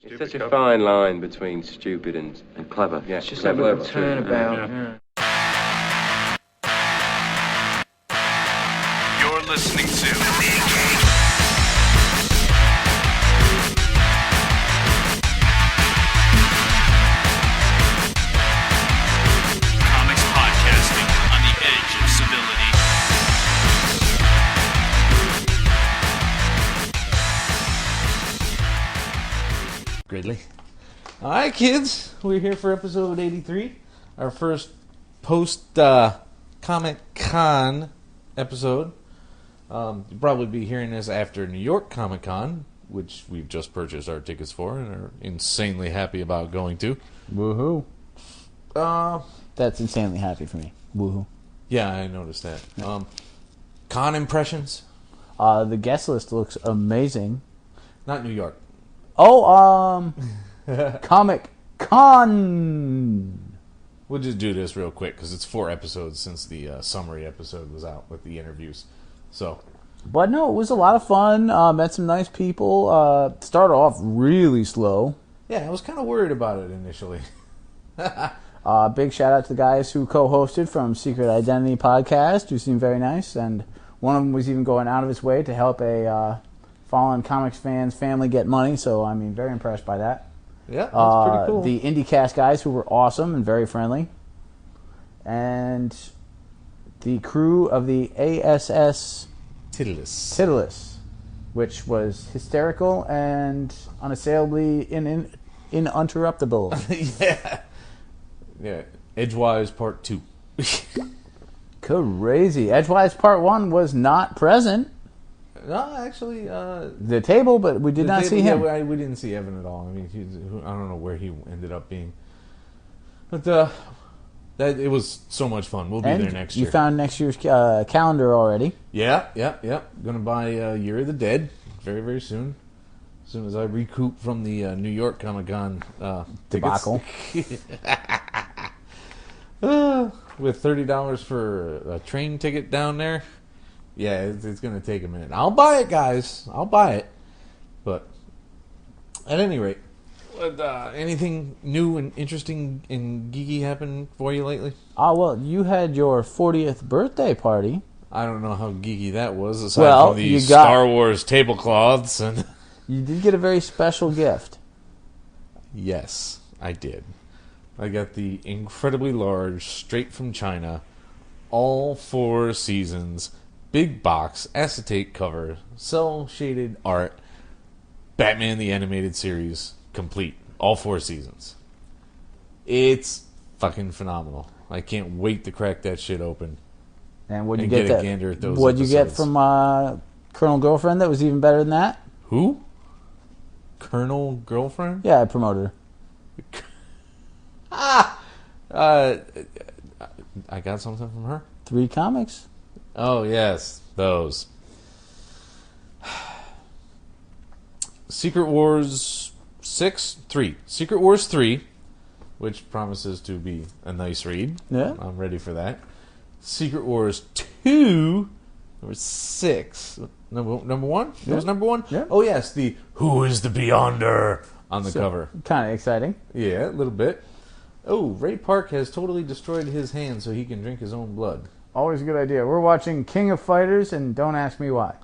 It's such a fine line between stupid and clever. Yeah, It's just clever. a little turnabout. You're listening to Comics Podcasting on the edge of civility. Gridley. All right, kids. We're here for episode 83. Our first post-Comiconn episode. You'll probably be hearing this after New York Comic-Con, which we've just purchased our tickets for and are insanely happy about going to. Woohoo. Uh, That's insanely happy for me. Woohoo. yeah, I noticed that. Con impressions? The guest list looks amazing. Not New York. Oh, Comic-Con. We'll just do this real quick because it's 4 episodes since the summary episode was out with the interviews. So, But no, it was a lot of fun. Met some nice people. Started off really slow. yeah, I was kind of worried about it initially. Big shout out to the guys who co-hosted from Secret Identity Podcast, who seemed very nice. And one of them was even going out of his way to help a fallen comics fans family get money. So, I mean, very impressed by that. Yeah, that's pretty cool. The IndieCast guys who were awesome and very friendly. And the crew of the ASS Tiddless. which was hysterical and unassailably uninterruptible. Yeah. Edgewise Part 2. Crazy. Edgewise Part 1 was not present. No, actually, The table, but we did not see him. Yeah, we didn't see Evan at all. I mean, I don't know where he ended up being. But that it was so much fun. We'll be And there next year. you found next year's calendar already. Yeah. Gonna buy Year of the Dead very, very soon. As soon as I recoup from the New York Comic-Con Debacle. With $30 for a train ticket down there, yeah, it's going to take a minute. I'll buy it, guys. I'll buy it. But at any rate, anything new and interesting and geeky happened for you lately? Well, you had your 40th birthday party. I don't know how geeky that was, aside Well, from the you got- Star Wars tablecloths. And You did get a very special gift. yes, I did. I got the incredibly large, straight from China, all 4 seasons, big box, acetate cover, cel-shaded art, Batman the Animated Series, complete. All 4 seasons. It's fucking phenomenal. I can't wait to crack that shit open. And what'd you And get get a that? gander at those What'd you get episodes. from Colonel Girlfriend that was even better than that? Who? Colonel Girlfriend? Yeah, I promoted her. I got something from her? 3 comics. Oh, yes. Those. Secret Wars 3. Secret Wars 3, which promises to be a nice read. Yeah. I'm ready for that. Secret Wars 2, number 6. Number 1? That was number 1? Yeah. Oh, yes. The Who is the Beyonder on the cover. Kind of exciting. Yeah, a little bit. Oh, Ray Park has totally destroyed his hand so he can drink his own blood. Always a good idea. We're watching King of Fighters, and don't ask me why.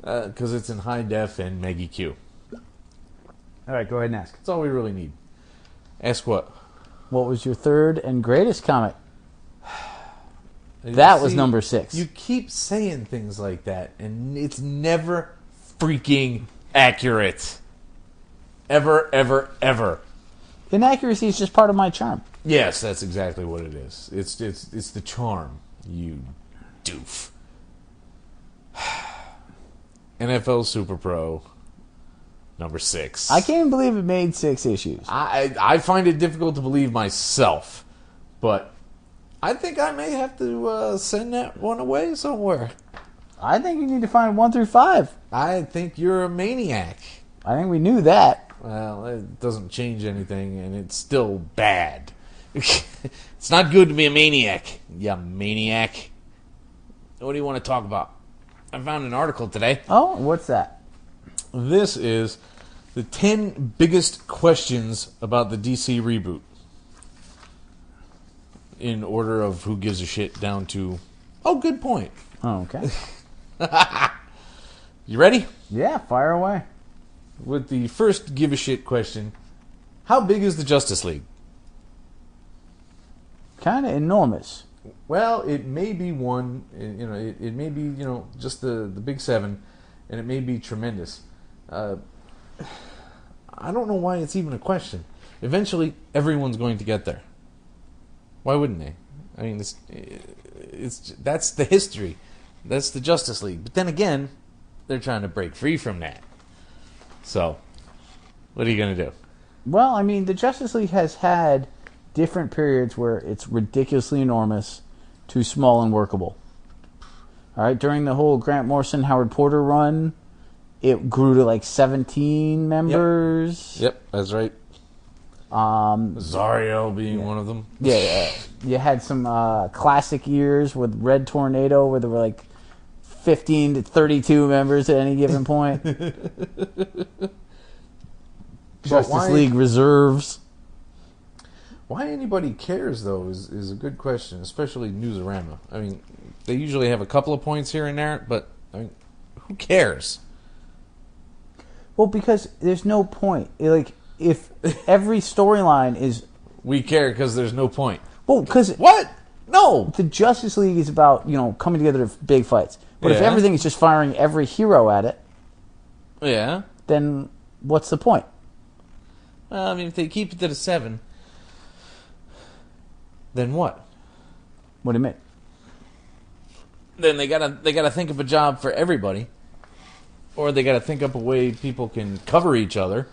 Because it's in high def and Maggie Q. All right, go ahead and ask. That's all we really need. Ask what? What was your 3rd and greatest comic? That was number 6. You keep saying things like that, and it's never freaking accurate. Ever, ever, ever. Inaccuracy is just part of my charm. Yes, that's exactly what it is. It's the charm, you doof. NFL Super Pro, number 6. I can't even believe it made 6 issues. I find it difficult to believe myself, but I think I may have to send that one away somewhere. I think you need to find 1 through 5. I think you're a maniac. I think we knew that. Well, it doesn't change anything, and it's still bad. It's not good to be a maniac, you maniac. What do you want to talk about? I found an article today. Oh, what's that? This is The 10 biggest questions about the DC reboot. In order of who gives a shit down to... Oh, good point. Oh, okay. You ready? Yeah, fire away. With the first give a shit question. How big is the Justice League? Kind of enormous. Well, it may be one, it may be, just the big seven, and it may be tremendous. I don't know why it's even a question. Eventually, everyone's going to get there. Why wouldn't they? I mean, that's the history. That's the Justice League. But then again, they're trying to break free from that. So, what are you going to do? Well, I mean, the Justice League has had different periods where it's ridiculously enormous to small and workable. All right, during the whole Grant Morrison, Howard Porter run, it grew to like 17 members. Yep, that's right. Zario being one of them. Yeah. You had some classic years with Red Tornado where there were like 15 to 32 members at any given point. Justice League reserves. Why anybody cares, though, is a good question, especially Newsarama. I mean, they usually have a couple of points here and there, but, I mean, who cares? Well, because there's no point. Like, if every storyline is... We care because there's no point. Well, because... What? No! The Justice League is about, coming together to big fights. But if everything is just firing every hero at it... Yeah. Then what's the point? Well, I mean, if they keep it to the 7... Then what? What do you mean? Then they gotta think of a job for everybody, or they gotta think up a way people can cover each other,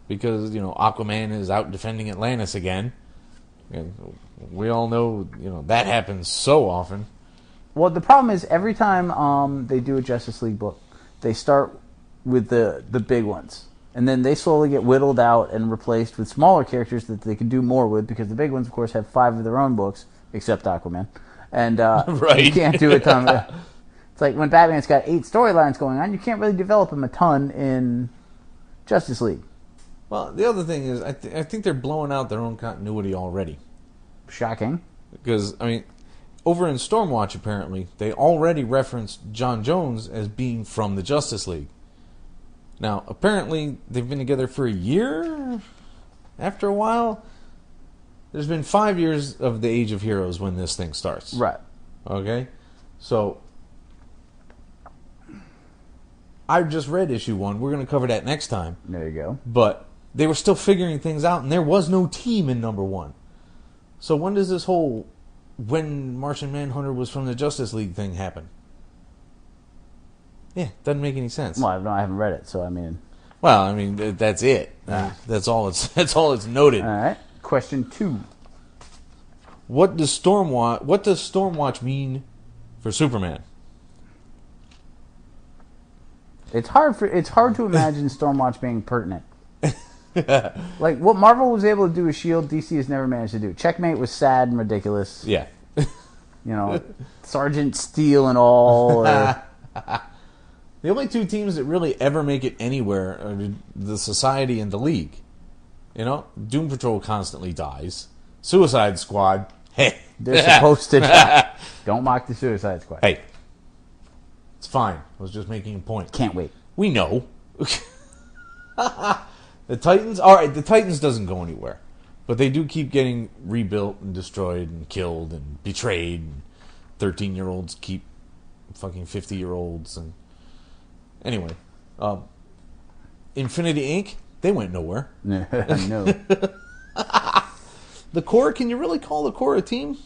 because Aquaman is out defending Atlantis again, and we all know that happens so often. Well, the problem is every time they do a Justice League book, they start with the big ones. And then they slowly get whittled out and replaced with smaller characters that they can do more with, because the big ones, of course, have 5 of their own books, except Aquaman. And right. You can't do a ton of it. It's like when Batman's got 8 storylines going on, you can't really develop him a ton in Justice League. Well, the other thing is, I think they're blowing out their own continuity already. Shocking. Because, I mean, over in Stormwatch, apparently, they already referenced John Jones as being from the Justice League. Now, apparently, they've been together for a year. After a while, there's been 5 years of the Age of Heroes when this thing starts. Right. Okay? So, I've just read issue 1. We're going to cover that next time. There you go. But they were still figuring things out, and there was no team in number 1. So when does this whole when Martian Manhunter was from the Justice League thing happen? Yeah, doesn't make any sense. Well, I haven't read it, so I mean... Well, I mean, that's it. That's all it's noted. All right. Question 2. What does Stormwatch mean for Superman? It's hard to imagine Stormwatch being pertinent. Like, what Marvel was able to do with S.H.I.E.L.D., DC has never managed to do. Checkmate was sad and ridiculous. Yeah. Sergeant Steel and all. Or... The only 2 teams that really ever make it anywhere are the Society and the League. Doom Patrol constantly dies. Suicide Squad, hey. They're supposed to die. Don't mock the Suicide Squad. Hey. It's fine. I was just making a point. Can't wait. We know. The Titans, alright, the Titans doesn't go anywhere. But they do keep getting rebuilt and destroyed and killed and betrayed. And 13-year-olds keep fucking 50-year-olds and... Anyway, Infinity Inc., they went nowhere. No. The Corps, can you really call the Corps a team?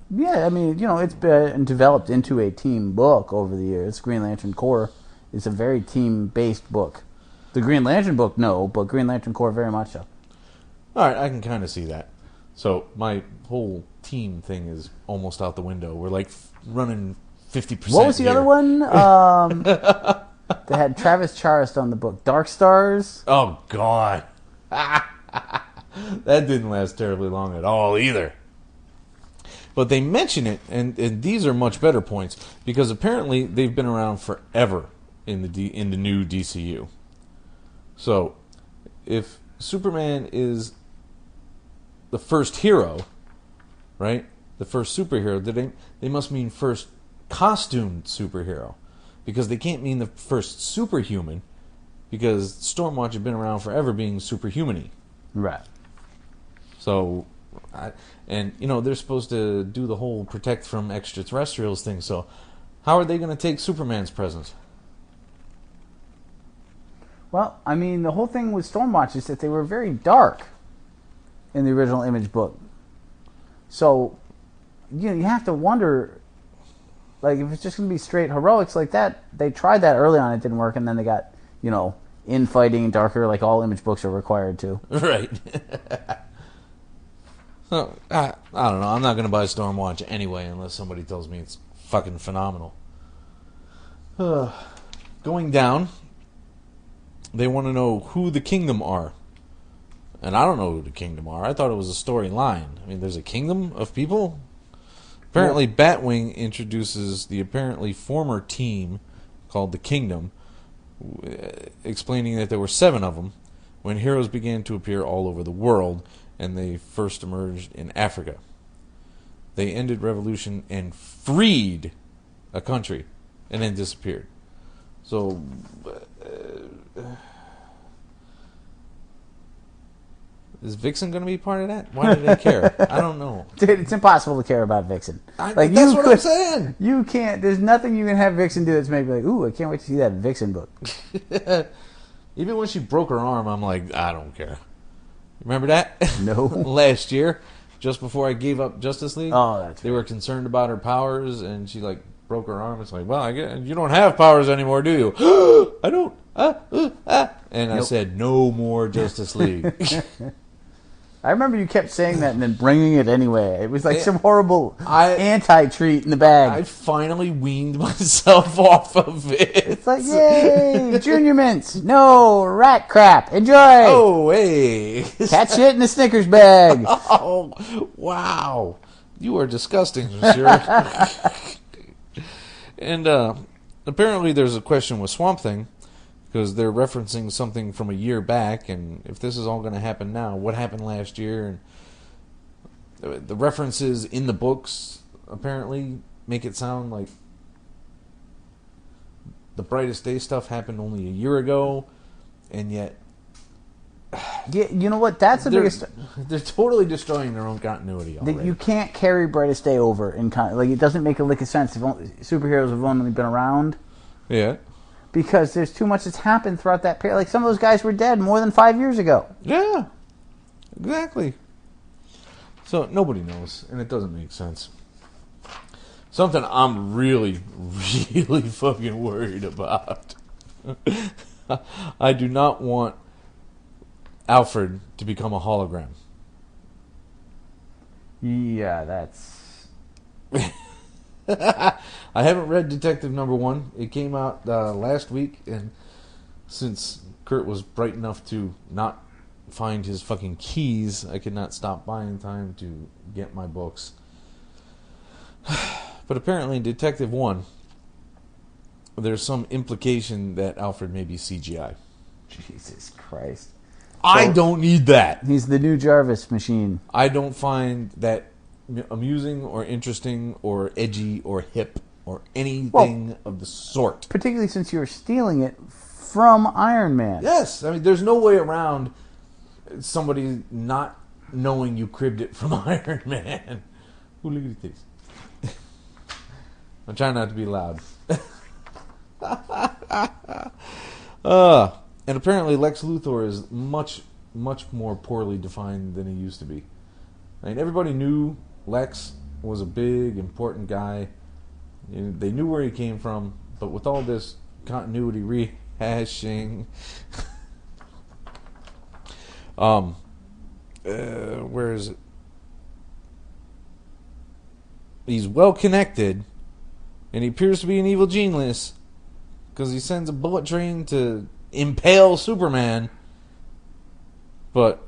Yeah, I mean, it's been developed into a team book over the years. Green Lantern Corps is a very team-based book. The Green Lantern book, no, but Green Lantern Corps very much so. All right, I can kind of see that. So my whole team thing is almost out the window. We're like running 50%. What was the other one? They had Travis Charest on the book. Dark Stars? Oh, God. That didn't last terribly long at all either. But they mention it, and these are much better points, because apparently they've been around forever in the new DCU. So, if Superman is the first hero, right? The first superhero, they must mean first costumed superhero. Because they can't mean the first superhuman, because Stormwatch had been around forever being superhuman-y. Right. So, they're supposed to do the whole protect from extraterrestrials thing, so how are they going to take Superman's presence? Well, I mean, the whole thing with Stormwatch is that they were very dark in the original Image book. So, you have to wonder, like, if it's just going to be straight heroics like that. They tried that early on, it didn't work, and then they got, infighting darker, like all Image books are required to. Right. So, I don't know. I'm not going to buy Stormwatch anyway unless somebody tells me it's fucking phenomenal. Going down, they want to know who the Kingdom are. And I don't know who the Kingdom are. I thought it was a storyline. I mean, there's a kingdom of people? Apparently, Batwing introduces the apparently former team called the Kingdom, explaining that there were 7 of them when heroes began to appear all over the world, and they first emerged in Africa. They ended revolution and freed a country, and then disappeared. So, is Vixen going to be part of that? Why do they care? I don't know. Dude, it's impossible to care about Vixen. That's what I'm saying. You can't. There's nothing you can have Vixen do that's maybe like, ooh, I can't wait to see that Vixen book. Even when she broke her arm, I'm like, I don't care. Remember that? No. Last year, just before I gave up Justice League, they were concerned about her powers, and she broke her arm. It's like, well, I guess you don't have powers anymore, do you? I don't. And I said, no more Justice League. I remember you kept saying that and then bringing it anyway. It was like some horrible anti-treat in the bag. I finally weaned myself off of it. It's like, yay, Junior Mints. No, rat crap. Enjoy. Oh, hey. Cat shit in a Snickers bag. Oh, wow. You are disgusting, monsieur. And apparently there's a question with Swamp Thing, because they're referencing something from a year back, and if this is all going to happen now, what happened last year? And the references in the books apparently make it sound like the Brightest Day stuff happened only a year ago, and yet... Yeah, you know what? That's the biggest... They're totally destroying their own continuity already. You can't carry Brightest Day over. It doesn't make a lick of sense if superheroes have only been around. Yeah. Because there's too much that's happened throughout that period. Like, some of those guys were dead more than 5 years ago. Yeah, exactly. So, nobody knows, and it doesn't make sense. Something I'm really, really fucking worried about. I do not want Alfred to become a hologram. Yeah, that's... I haven't read Detective Number 1. It came out last week, and since Kurt was bright enough to not find his fucking keys, I could not stop buying time to get my books. But apparently in Detective 1, there's some implication that Alfred may be CGI. Jesus Christ. I don't need that. He's the new Jarvis machine. I don't find that amusing or interesting or edgy or hip or anything of the sort. Particularly since you're stealing it from Iron Man. Yes. I mean, there's no way around somebody not knowing you cribbed it from Iron Man. Ooh, look at this. I'm trying not to be loud. And apparently Lex Luthor is much, much more poorly defined than he used to be. I mean, everybody knew Lex was a big, important guy. They knew where he came from, but with all this continuity rehashing, where is it? He's well connected, and he appears to be an evil genius because he sends a bullet train to impale Superman, but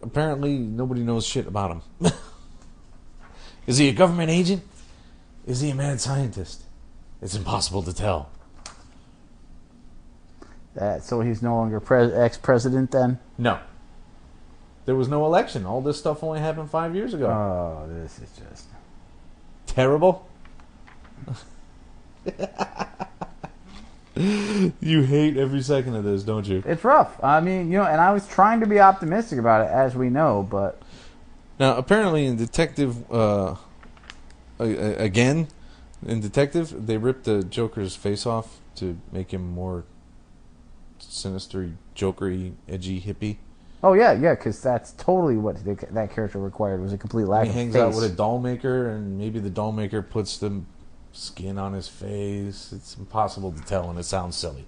apparently nobody knows shit about him. Is he a government agent? Is he a mad scientist? It's impossible to tell. So he's no longer ex-president then? No. There was no election. All this stuff only happened 5 years ago. Oh, this is just... Terrible. You hate every second of this, don't you? It's rough. I mean, and I was trying to be optimistic about it, as we know, but... Now, apparently in Detective, again, in Detective, they ripped the Joker's face off to make him more sinister, jokery, edgy, hippie. Oh, yeah, because that's totally what that character required, was a complete lack of face. He hangs out with a doll maker, and maybe the doll maker puts the skin on his face. It's impossible to tell, and it sounds silly.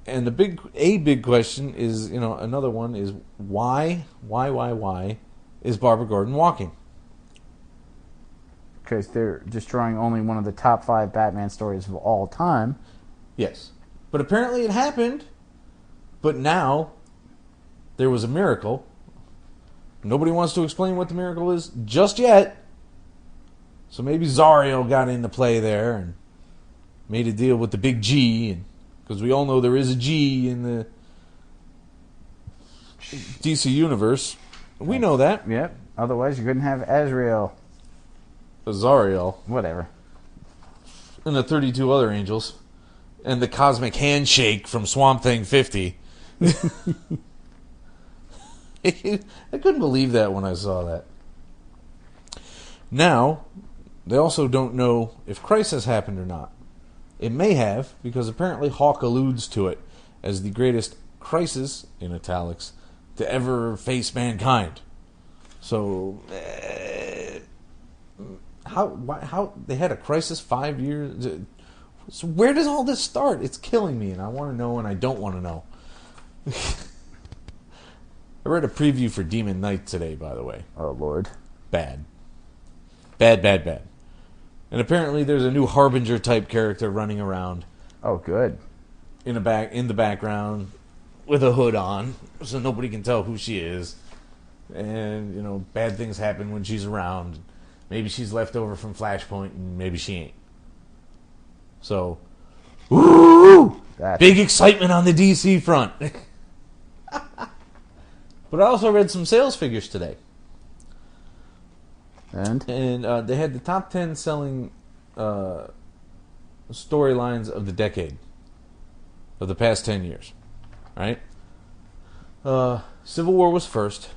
And the big question is, another one is why is Barbara Gordon walking? Because they're destroying only one of the top 5 Batman stories of all time. Yes. But apparently it happened. But now there was a miracle. Nobody wants to explain what the miracle is just yet. So maybe Zario got into play there and made a deal with the big G, because we all know there is a G in the DC universe. We know that. Yep. Otherwise, you couldn't have Azrael. Zario. Whatever. And the 32 other angels. And the cosmic handshake from Swamp Thing 50. I couldn't believe that when I saw that. Now, they also don't know if Crisis happened or not. It may have, because apparently Hawk alludes to it as the greatest crisis, in italics, to ever face mankind. So, how they had a crisis 5 years? So where does all this start? It's killing me, and I want to know, and I don't want to know. I read a preview for Demon Knight today, by the way. Oh, Lord. Bad. And apparently there's a new Harbinger-type character running around. Oh, good. In the background with a hood on, so nobody can tell who she is. And, bad things happen when she's around. Maybe she's left over from Flashpoint, and maybe she ain't. So, woo! Big excitement on the DC front. But I also read some sales figures today. And they had the top 10 selling storylines of the decade. Of the past 10 years. Right? Civil War was first.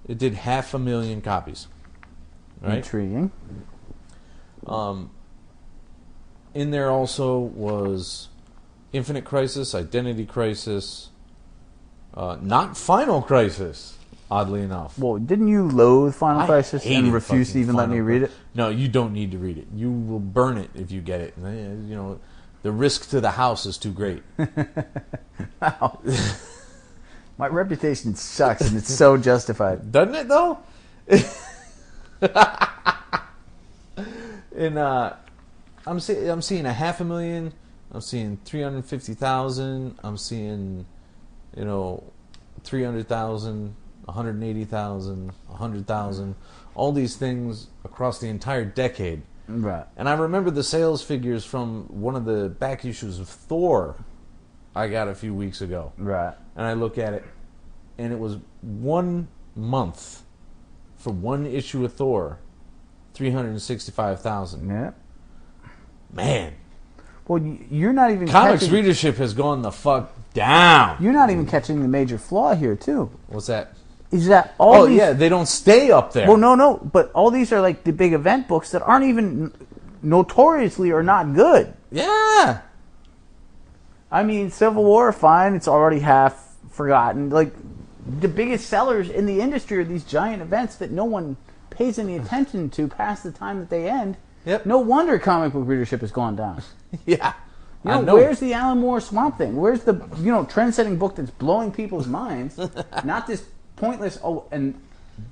It did 500,000 copies. Right? Intriguing. In there also was Infinite Crisis, Identity Crisis, not Final Crisis, oddly enough. Well, didn't you loathe Final Crisis and refuse to even let me read it? No, you don't need to read it. You will burn it if you get it. The risk to the house is too great. Wow. My reputation sucks, and it's so justified. Doesn't it, though? And I'm seeing 500,000. I'm seeing 350,000. I'm seeing, 300,000, 180,000, 100,000. All these things across the entire decade. Right. And I remember the sales figures from one of the back issues of Thor I got a few weeks ago. Right. And I look at it, and it was 1 month for one issue of Thor, 365,000. Yeah. Man. Well, you're not even Comics readership has gone the fuck down. You're not even catching the major flaw here, too. What's that? Is that all these... yeah, they don't stay up there. Well, no, but all these are like the big event books that aren't even notoriously or not good. Yeah. I mean, Civil War, fine, it's already half forgotten. Like, the biggest sellers in the industry are these giant events that no one pays any attention to past the time that they end. Yep. No wonder comic book readership has gone down. Yeah. Where's the Alan Moore Swamp Thing? Where's the, trend-setting book that's blowing people's minds? Not this pointless, and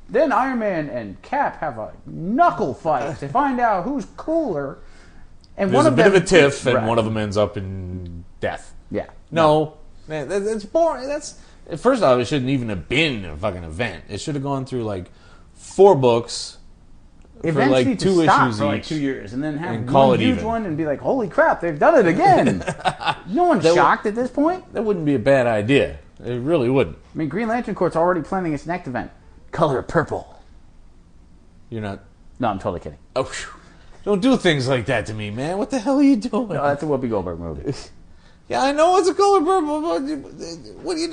then Iron Man and Cap have a knuckle fight to find out who's cooler. And There's one a of bit them, of a tiff, and right. one of them ends up in death. Yeah. No. Man, that's boring. First off, it shouldn't even have been a fucking event. It should have gone through, 4 books, eventually like to 2 stop issues for like each 2 years and then have and call one it huge even. one and be like, holy crap, they've done it again. No one's shocked at this point. That wouldn't be a bad idea. It really wouldn't. I mean, Green Lantern Corps already planning its next event. Color purple. You're not... No, I'm totally kidding. Oh, phew. Don't do things like that to me, man. What the hell are you doing? No, that's a Whoopi Goldberg movie. Yeah, I know it's a color purple, but what are you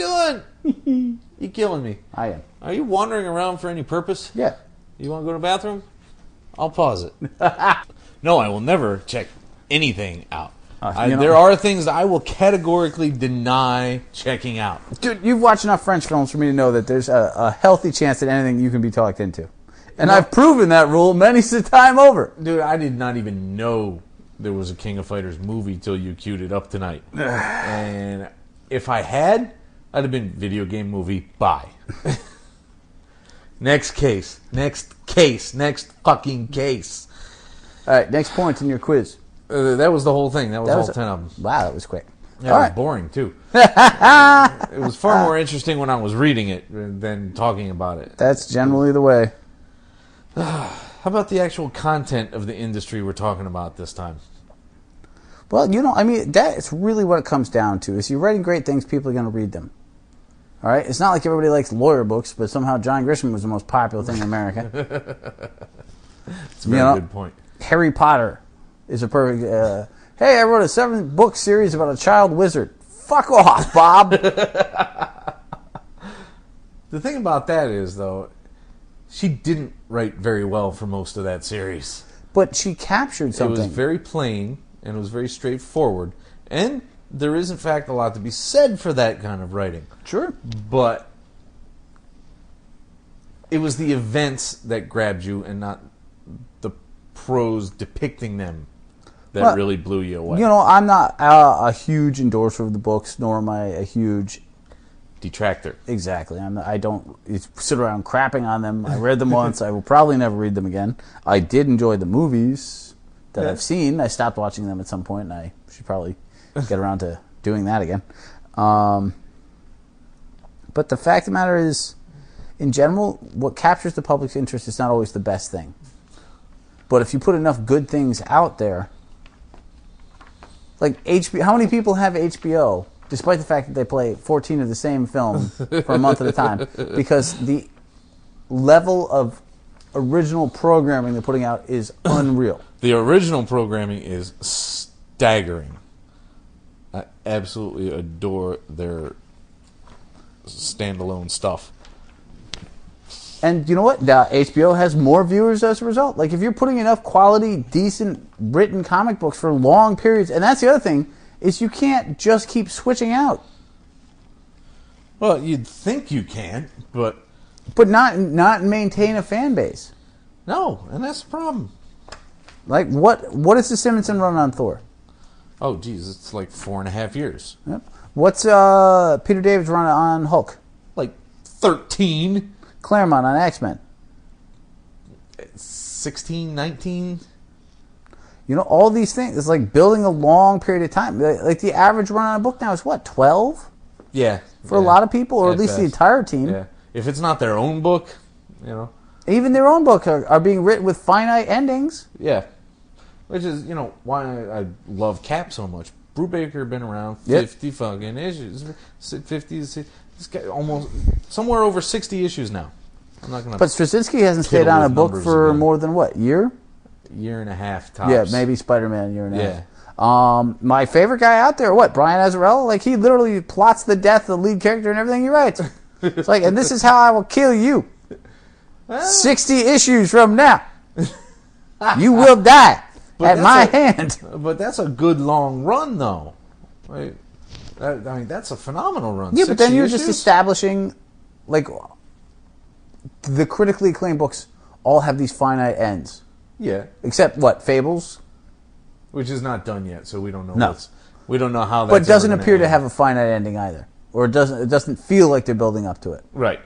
doing? You're killing me. I am. Are you wandering around for any purpose? Yeah. You want to go to the bathroom? I'll pause it. No, I will never check anything out. There are things that I will categorically deny checking out. Dude, you've watched enough French films for me to know that there's a healthy chance that anything you can be talked into. And I've proven that rule many a time over. Dude, I did not even know there was a King of Fighters movie till you queued it up tonight. And if I had, I'd have been video game movie, bye. Next case. Next fucking case. All right, next point in your quiz. That was the whole thing. That was all 10 of them. Wow, that was quick. Yeah, All it was right. boring, too. It was far more interesting when I was reading it than talking about it. That's generally the way. How about the actual content of the industry we're talking about this time? Well, I mean, that's really what it comes down to. Is you're writing great things, people are going to read them. All right? It's not like everybody likes lawyer books, but somehow John Grisham was the most popular thing in America. It's a very good point. Harry Potter is a perfect... hey, I wrote a 7-book series about a child wizard. Fuck off, Bob. The thing about that is, though, she didn't write very well for most of that series. But she captured something. It was very plain, and it was very straightforward. And there is, in fact, a lot to be said for that kind of writing. Sure. But it was the events that grabbed you and not the prose depicting them that really blew you away. I'm not a huge endorser of the books, nor am I a huge... detractor. Exactly. I don't sit around crapping on them. I read them once. I will probably never read them again. I did enjoy the movies that I've seen. I stopped watching them at some point, and I should probably get around to doing that again. But the fact of the matter is, in general, what captures the public's interest is not always the best thing. But if you put enough good things out there, like HBO, how many people have HBO? Despite the fact that they play 14 of the same film for a month at a time. Because the level of original programming they're putting out is unreal. The original programming is staggering. I absolutely adore their standalone stuff. And you know what? HBO has more viewers as a result. Like, if you're putting enough quality, decent, written comic books for long periods, and that's the other thing, is you can't just keep switching out. Well, you'd think you can, but not maintain a fan base. no, and that's the problem. Like, what is the Simonson run on Thor? Oh, geez, it's like 4.5 years. Yep. What's Peter David's run on Hulk? Like 13, Claremont on X-Men. 16, 19. All these things. It's like building a long period of time. Like the average run on a book now is what, 12? Yeah. For a lot of people, or at least the entire team. Yeah. If it's not their own book, Even their own book are being written with finite endings. Yeah. Which is, why I love Cap so much. Brubaker been around 50 fucking issues. 50, this guy almost somewhere over 60 issues now. I'm not gonna. But Straczynski hasn't stayed on a book for more than what, year and a half tops. Yeah, maybe Spider-Man a year and a half. Yeah. My favorite guy out there, Brian Azzarello? Like, he literally plots the death of the lead character and everything he writes. It's like, and this is how I will kill you. 60 issues from now. You will die at my hand. But that's a good long run, though. Right? That's a phenomenal run. Yeah, but then you're issues? just establishing, like, the critically acclaimed books all have these finite ends. Yeah. Except, Fables? Which is not done yet, so we don't know. No. We don't know how that's. But it doesn't appear to end. have a finite ending either. Or it doesn't feel like they're building up to it. Right.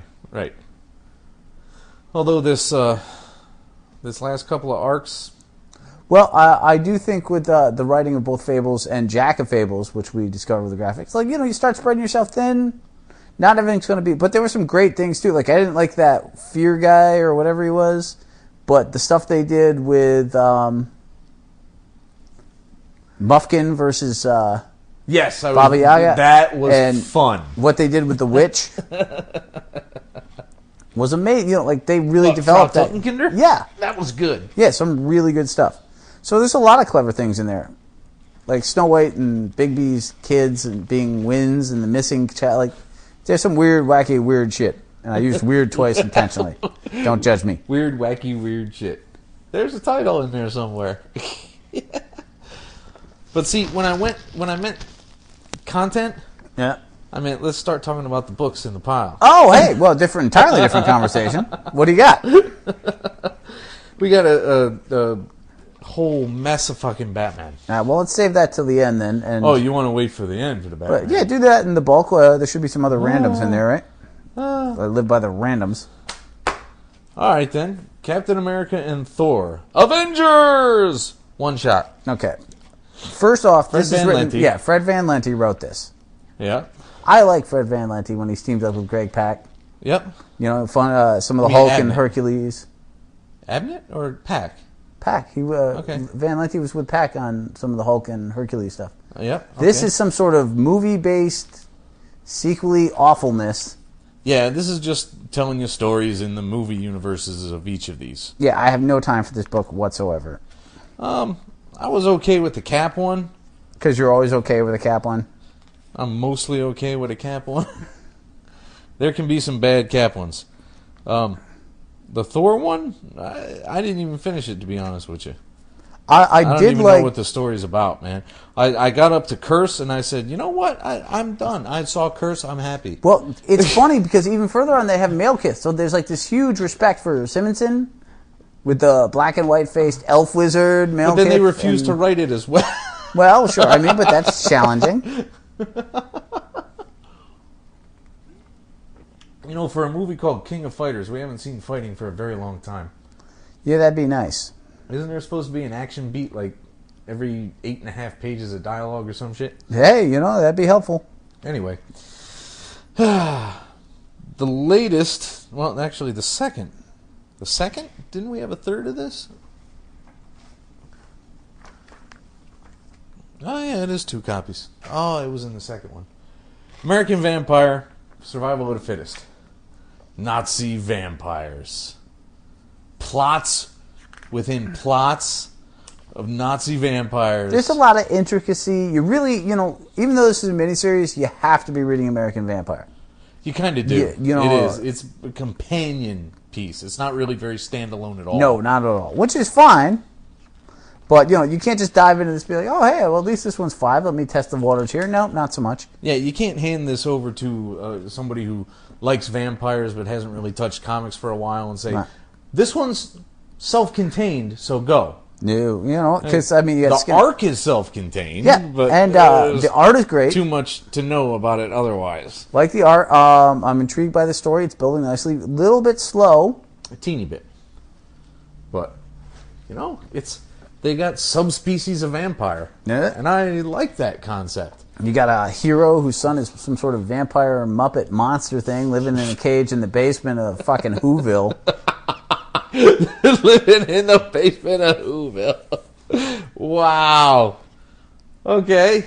Although this last couple of arcs. Well, I do think with the writing of both Fables and Jack of Fables, which we discovered with the graphics, like, you start spreading yourself thin. Not everything's going to be... But there were some great things, too. Like, I didn't like that Fear guy or whatever he was. But the stuff they did with Muffkin versus Yes, Baba Yaga, that was and fun. what they did with the witch was amazing. You know, like they really developed Frau that. Totenkinder? Yeah, That was good. yeah, some really good stuff. So there's a lot of clever things in there, like Snow White and Bigby's kids and being twins and the missing child. Like there's some weird, wacky, weird shit. And I used weird twice intentionally. Don't judge me. Weird, wacky, weird shit. There's a title in there somewhere. But see, when I meant content, Yeah. I meant let's start talking about the books in the pile. Oh, hey, well, entirely different conversation. What do you got? We got a whole mess of fucking Batman. Well, let's save that till the end then. And Oh, you want to wait for the end for the Batman? but yeah, do that in the bulk. There should be some other randoms in there, right? I live by the randoms. All right then, Captain America and Thor, Avengers, one shot. Okay. First off, this Fred is Van written. Lente. Yeah, Fred Van Lente wrote this. Yeah. I like Fred Van Lente when he's teamed up with Greg Pak. Yep. You know, fun. Some of the You mean Hulk and Abnett? Hercules. Abnett or Pack? Pak. Okay. Van Lente was with Pak on some of the Hulk and Hercules stuff. Yep. This okay. is some sort of movie-based, sequely awfulness. Yeah, this is just telling you stories in the movie universes of each of these. Yeah, I have no time for this book whatsoever. I was okay with the Cap one. Because you're always okay with a Cap one. I'm mostly okay with a Cap one. There can be some bad Cap ones. The Thor one, I didn't even finish it, to be honest with you. I don't did even like know what the story's about, man. I got up to Curse, and I said, you know what? I'm done. I saw Curse. I'm happy. Well, it's funny because even further on they have male kiss. So there's like this huge respect for Simonson with the black and white faced elf wizard male But then they kith, refused to and- write it as well. Well, sure. I mean, but that's challenging. You know, for a movie called King of Fighters, we haven't seen fighting for a very long time. Yeah, that'd be nice. Isn't there supposed to be an action beat like every 8.5 pages of dialogue or some shit? Hey, you know, that'd be helpful. Anyway. The latest, well, actually the second. The second? Didn't we have a third of this? Oh, yeah, it is 2 copies. Oh, it was in the second one. American Vampire, Survival of the Fittest. Nazi vampires. Plots within plots of Nazi vampires. There's a lot of intricacy. You really, you know, even though this is a miniseries, you have to be reading American Vampire. You kind of do. Yeah, you know, it is. It's a companion piece. It's not really very standalone at all. No, not at all. Which is fine. But, you know, you can't just dive into this and be like, oh, hey, well, at least this one's 5. Let me test the waters here. No, not so much. Yeah, you can't hand this over to somebody who likes vampires but hasn't really touched comics for a while and say, Right. This one's self-contained, so go. No, you know, because, I mean, you got The arc is self-contained, Yeah, but and there's the art is great. too much to know about it otherwise. Like the art. I'm intrigued by the story. It's building nicely. A little bit slow. A teeny bit. But, you know, they got subspecies of vampire. Yeah. And I like that concept. You got a hero whose son is some sort of vampire Muppet monster thing living in a cage in the basement of fucking Whoville. Living in the basement of Whoville. Wow. Okay.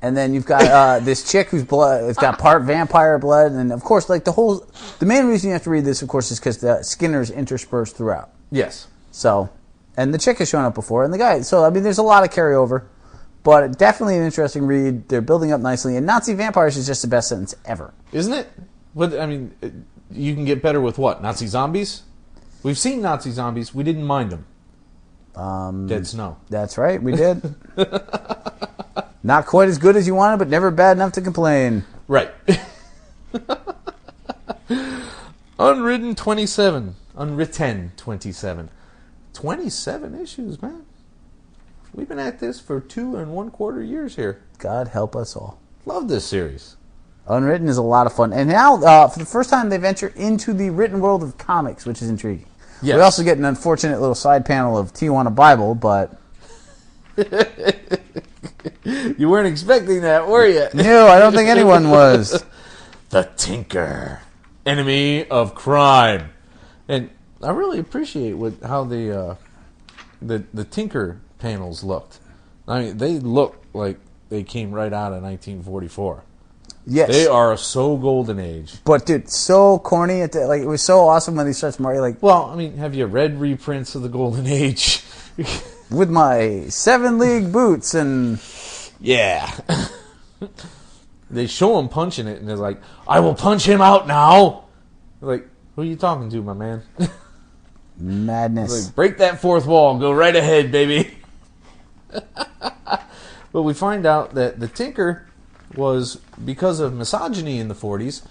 And then you've got this chick whose blood, it's got part vampire blood. And of course, like the main reason you have to read this, of course, is because the Skinner's interspersed throughout. Yes. So, and the chick has shown up before, and the guy. So, I mean, there's a lot of carryover, but definitely an interesting read. They're building up nicely, and Nazi vampires is just the best sentence ever. Isn't it? But I mean, you can get better with what? Nazi zombies? We've seen Nazi zombies. We didn't mind them. Dead Snow. That's right, we did. Not quite as good as you wanted, but never bad enough to complain. Right. Unwritten 27. Unwritten 27. 27 issues, man. We've been at this for 2 1/4 years here. God help us all. Love this series. Unwritten is a lot of fun. And now, for the first time, they venture into the written world of comics, which is intriguing. Yes. We also get an unfortunate little side panel of Tijuana Bible, but... You weren't expecting that, were you? No, I don't think anyone was. The Tinker. Enemy of crime. And I really appreciate how the Tinker panels looked. I mean, they look like they came right out of 1944. Yes. They are so golden age. But dude, so corny it was so awesome when he starts Mario like, well, I mean, have you read reprints of the golden age? with my 7-league boots and yeah. They show him punching it and they're like, I will punch him out now. Like, who are you talking to, my man? Madness. Like, break that fourth wall, go right ahead, baby. But we find out that the Tinker was, because of misogyny in the 40s,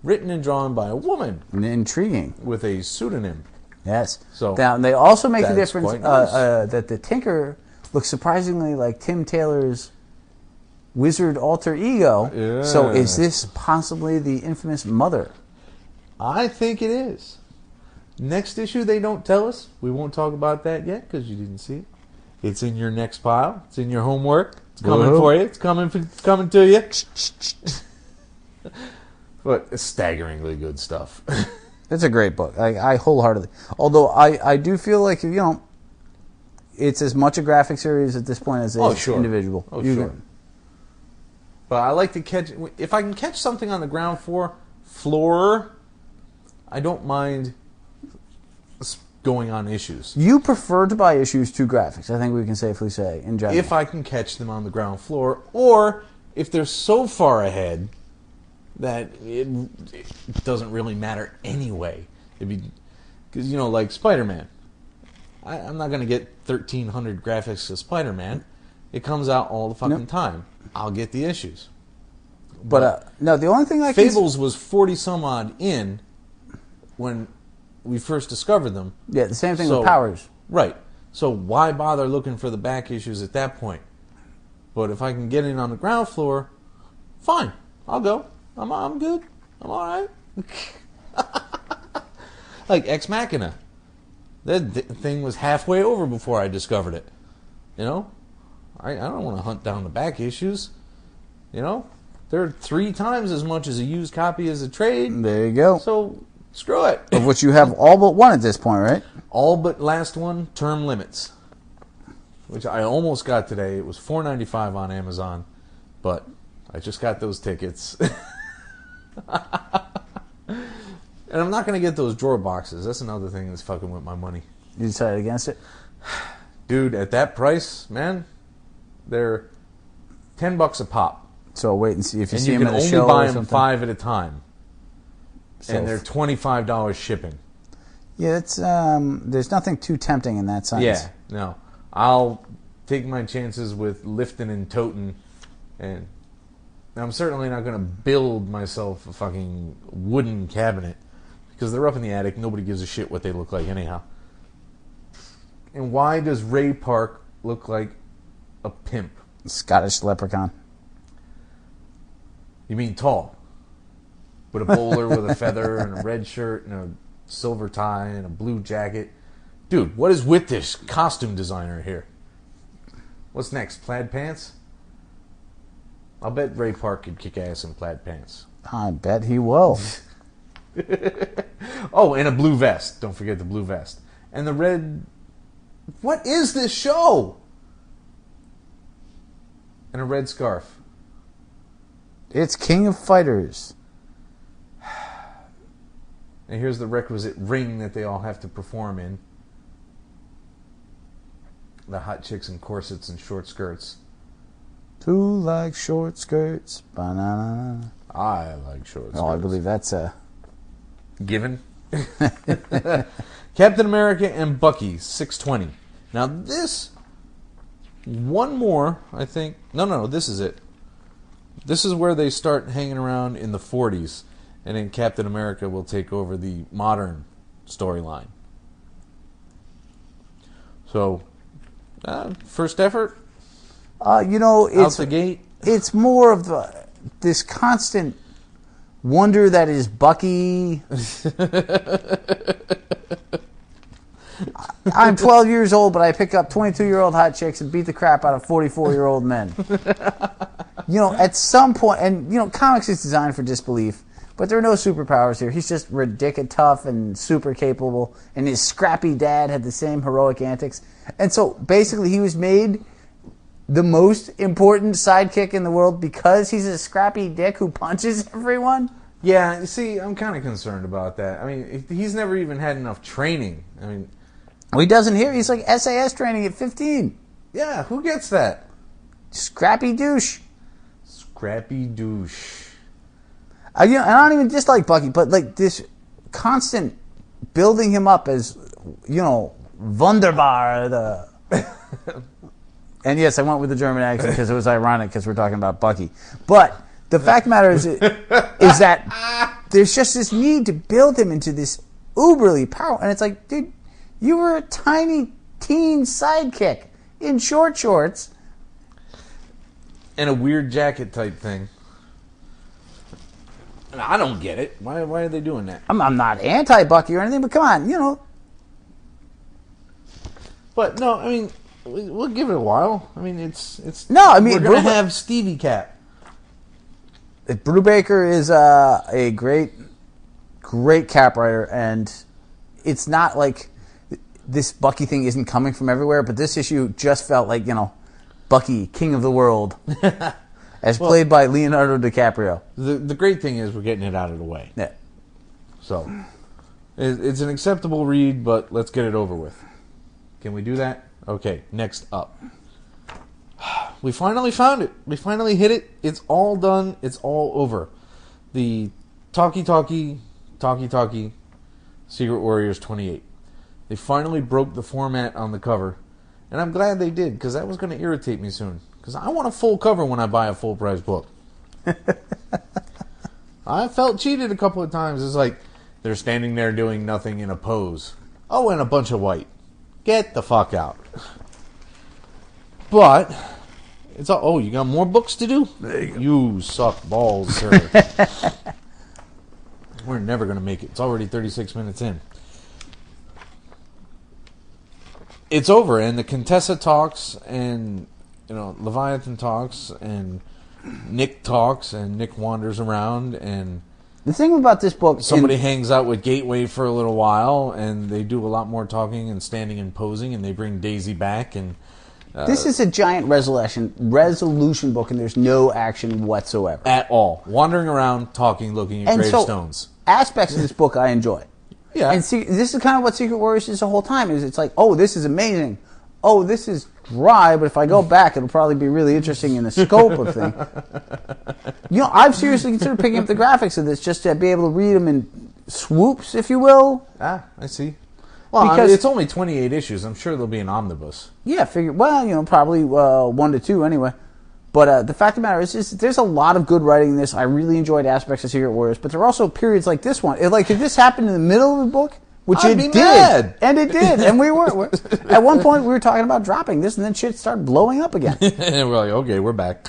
written and drawn by a woman. Intriguing. With a pseudonym. Yes. So now, they also make the that's difference quite nice. that the Tinker looks surprisingly like Tim Taylor's wizard alter ego. Yeah. So is this possibly the infamous Mother? I think it is. Next issue, they don't tell us. We won't talk about that yet because you didn't see it. It's in your next pile. It's in your homework. It's coming for you. It's coming to you. But it's staggeringly good stuff. It's a great book. I wholeheartedly. Although I do feel like, it's as much a graphic series at this point as an individual. Oh, sure. But I like to catch... If I can catch something on the ground floor, I don't mind going on issues. You prefer to buy issues to graphics, I think we can safely say, in general. If I can catch them on the ground floor, or if they're so far ahead that it doesn't really matter anyway. Because, like Spider-Man. I'm not going to get 1,300 graphics of Spider-Man. It comes out all the fucking time. I'll get the issues. But no, the only thing I Fables was 40-some-odd in when we first discovered them. Yeah, the same thing with Powers. Right. So why bother looking for the back issues at that point? But if I can get in on the ground floor, fine. I'll go. I'm good. I'm all right. Like Ex Machina. That thing was halfway over before I discovered it. I don't want to hunt down the back issues. They're 3 times as much as a used copy as a trade. There you go. So screw it. Of which you have all but one at this point, right? All but last one, Term Limits, which I almost got today. It was $4.95 on Amazon, but I just got those tickets. And I'm not going to get those drawer boxes. That's another thing that's fucking with my money. You decided against it? Dude, at that price, man, they're $10 a pop. So wait and see if you and see you them can at a only show buy or them something. 5 at a time. So and they're $25 shipping. Yeah, it's there's nothing too tempting in that sense. Yeah, no. I'll take my chances with lifting and toting, and I'm certainly not going to build myself a fucking wooden cabinet because they're up in the attic. Nobody gives a shit what they look like anyhow. And why does Ray Park look like a pimp? Scottish leprechaun. You mean tall? With a bowler with a feather and a red shirt and a silver tie and a blue jacket. Dude, what is with this costume designer here? What's next? Plaid pants? I'll bet Ray Park could kick ass in plaid pants. I bet he will. Oh, and a blue vest. Don't forget the blue vest. And the red... What is this show? And a red scarf. It's King of Fighters. And here's the requisite ring that they all have to perform in. The hot chicks in corsets and short skirts. Two like short skirts. Banana. I like short skirts. Oh, I believe that's a... Given. Captain America and Bucky, 620. Now this, one more, I think. No, this is it. This is where they start hanging around in the 40s. And then Captain America will take over the modern storyline. So, first effort? it's out the gate? It's more of this constant wonder that is Bucky. I'm 12 years old, but I pick up 22-year-old hot chicks and beat the crap out of 44-year-old men. At some point, and comics is designed for disbelief. But there are no superpowers here. He's just ridiculous tough and super capable. And his scrappy dad had the same heroic antics. And so basically he was made the most important sidekick in the world because he's a scrappy dick who punches everyone. Yeah, you see, I'm kind of concerned about that. I mean, he's never even had enough training. I mean, Well, he doesn't hear. He's like SAS training at 15. yeah, who gets that? Scrappy douche. Scrappy douche. And I don't even dislike Bucky, but like this constant building him up as, Wunderbar. And yes, I went with the German accent because it was ironic because we're talking about Bucky. But the fact of the matter is that there's just this need to build him into this uberly power. And it's like, dude, you were a tiny teen sidekick in short shorts. And a weird jacket type thing. And I don't get it. Why are they doing that? I'm not anti-Bucky or anything, but come on, But no, I mean, we'll give it a while. I mean, it's. No, I mean, we're gonna have Stevie Cap. Brubaker is a great cap writer, and it's not like this Bucky thing isn't coming from everywhere, but this issue just felt like, Bucky, king of the world, as played by Leonardo DiCaprio. The great thing is we're getting it out of the way. Yeah. So, it's an acceptable read, but let's get it over with. Can we do that? Okay, next up. We finally found it. We finally hit it. It's all done. It's all over. The Talkie Secret Warriors 28. They finally broke the format on the cover. And I'm glad they did, because that was going to irritate me soon. Because I want a full cover when I buy a full-price book. I felt cheated a couple of times. It's like they're standing there doing nothing in a pose. Oh, and a bunch of white. Get the fuck out. But it's all, oh, you got more books to do? You suck balls, sir. We're never going to make it. It's already 36 minutes in. It's over, and the Contessa talks, and Leviathan talks, and Nick talks, and Nick wanders around, and The thing about this book... somebody hangs out with Gateway for a little while, and they do a lot more talking and standing and posing, and they bring Daisy back, and... this is a giant resolution book, and there's no action whatsoever. At all. Wandering around, talking, looking at gravestones. Aspects of this book I enjoy. Yeah. And see, this is kind of what Secret Warriors is the whole time. Is it's like, oh, this is amazing. Oh, this is dry, but if I go back, it'll probably be really interesting in the scope of things. I've seriously considered picking up the graphics of this just to be able to read them in swoops, if you will. Ah, I see. Well, because it's only 28 issues. I'm sure there'll be an omnibus. Yeah, probably 1 to 2 anyway. But the fact of the matter is, there's a lot of good writing in this. I really enjoyed aspects of Secret Warriors, but there are also periods like this one. If this happened in the middle of the book, which I'd it be did, mad. And it did, and we were at one point we were talking about dropping this, and then shit started blowing up again. And we're like, okay, we're back.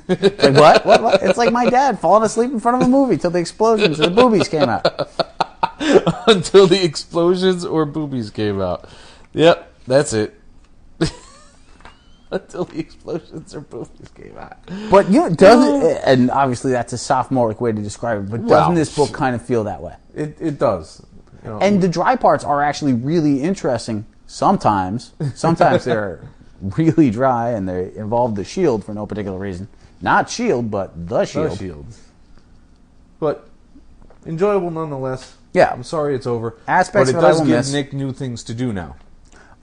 Like what? It's like my dad falling asleep in front of a movie till the explosions or the boobies came out. Until the explosions or boobies came out. Yep, that's it. Until the explosions or boobies came out. But doesn't, and obviously that's a sophomoric way to describe it, but doesn't this book kind of feel that way? It does. And the dry parts are actually really interesting sometimes. Sometimes they're really dry and they involve the Shield for no particular reason. Not Shield, but the Shield. The Shield. But enjoyable nonetheless. Yeah. I'm sorry it's over. Aspects but of it it I does will give miss. Nick new things to do now.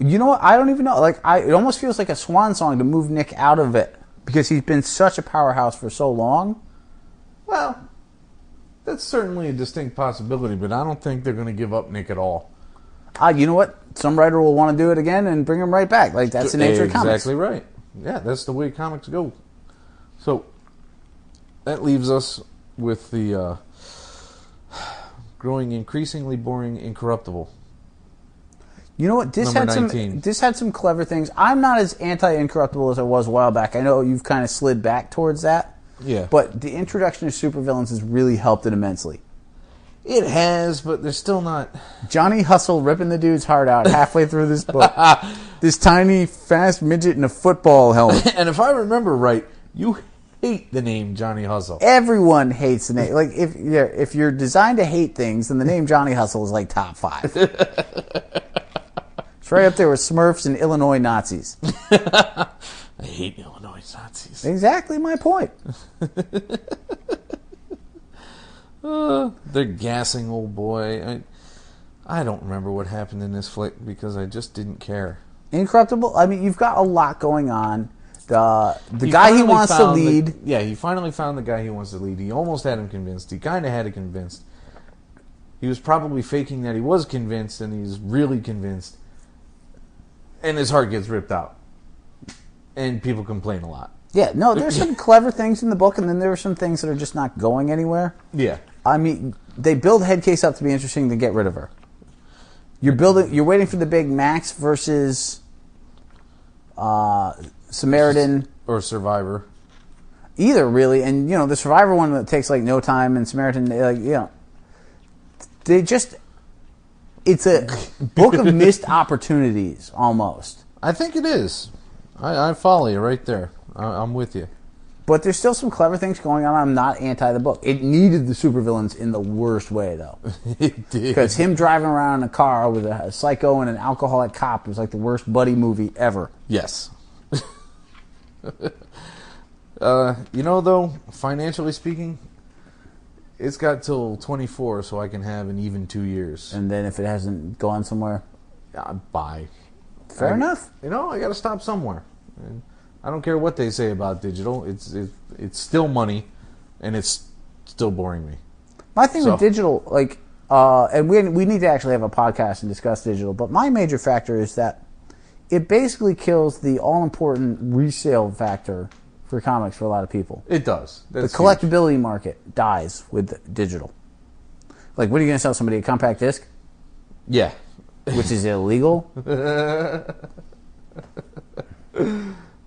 You know what? I don't even know. It almost feels like a swan song to move Nick out of it because he's been such a powerhouse for so long. Well, that's certainly a distinct possibility, but I don't think they're going to give up Nick at all. You know what? Some writer will want to do it again and bring him right back. Like, that's the nature of comics. Exactly right. Yeah, that's the way comics go. So, that leaves us with the growing increasingly boring Incorruptible. You know what? This had some clever things. I'm not as anti-Incorruptible as I was a while back. I know you've kind of slid back towards that. Yeah. But the introduction of supervillains has really helped it immensely. It has, but they're still not... Johnny Hustle ripping the dude's heart out halfway through this book. This tiny, fast midget in a football helmet. And if I remember right, you hate the name Johnny Hustle. Everyone hates the name. Like, if you're designed to hate things, then the name Johnny Hustle is like top 5. It's right up there with Smurfs and Illinois Nazis. I hate Illinois Nazis. Exactly my point. They're gassing old boy. I don't remember what happened in this flick because I just didn't care. Incorruptible. I mean, you've got a lot going on. The guy he wants to lead. He finally found the guy he wants to lead. He almost had him convinced. He kind of had it convinced. He was probably faking that he was convinced, and he's really convinced. And his heart gets ripped out. And people complain a lot. Yeah, no, there's some clever things in the book, and then there are some things that are just not going anywhere. Yeah. I mean, they build Headcase up to be interesting to get rid of her. You're waiting for the big Max versus Samaritan. Or Survivor. Either, really. And, the Survivor one that takes, like, no time, and Samaritan, they just... It's a book of missed opportunities, almost. I think it is. I follow you right there. I'm with you. But there's still some clever things going on. I'm not anti the book. It needed the supervillains in the worst way, though. It did. Because him driving around in a car with a psycho and an alcoholic cop was like the worst buddy movie ever. Yes. Though, financially speaking, it's got till 24, so I can have an even 2 years. And then if it hasn't gone somewhere? Bye. Fair enough. I got to stop somewhere. And I don't care what they say about digital. It's still money, and it's still boring me. My thing with digital, and we need to actually have a podcast and discuss digital, but my major factor is that it basically kills the all-important resale factor for comics for a lot of people. It does. That's the collectability market dies with digital. Like, what are you going to sell somebody, a compact disc? Yeah. Which is illegal?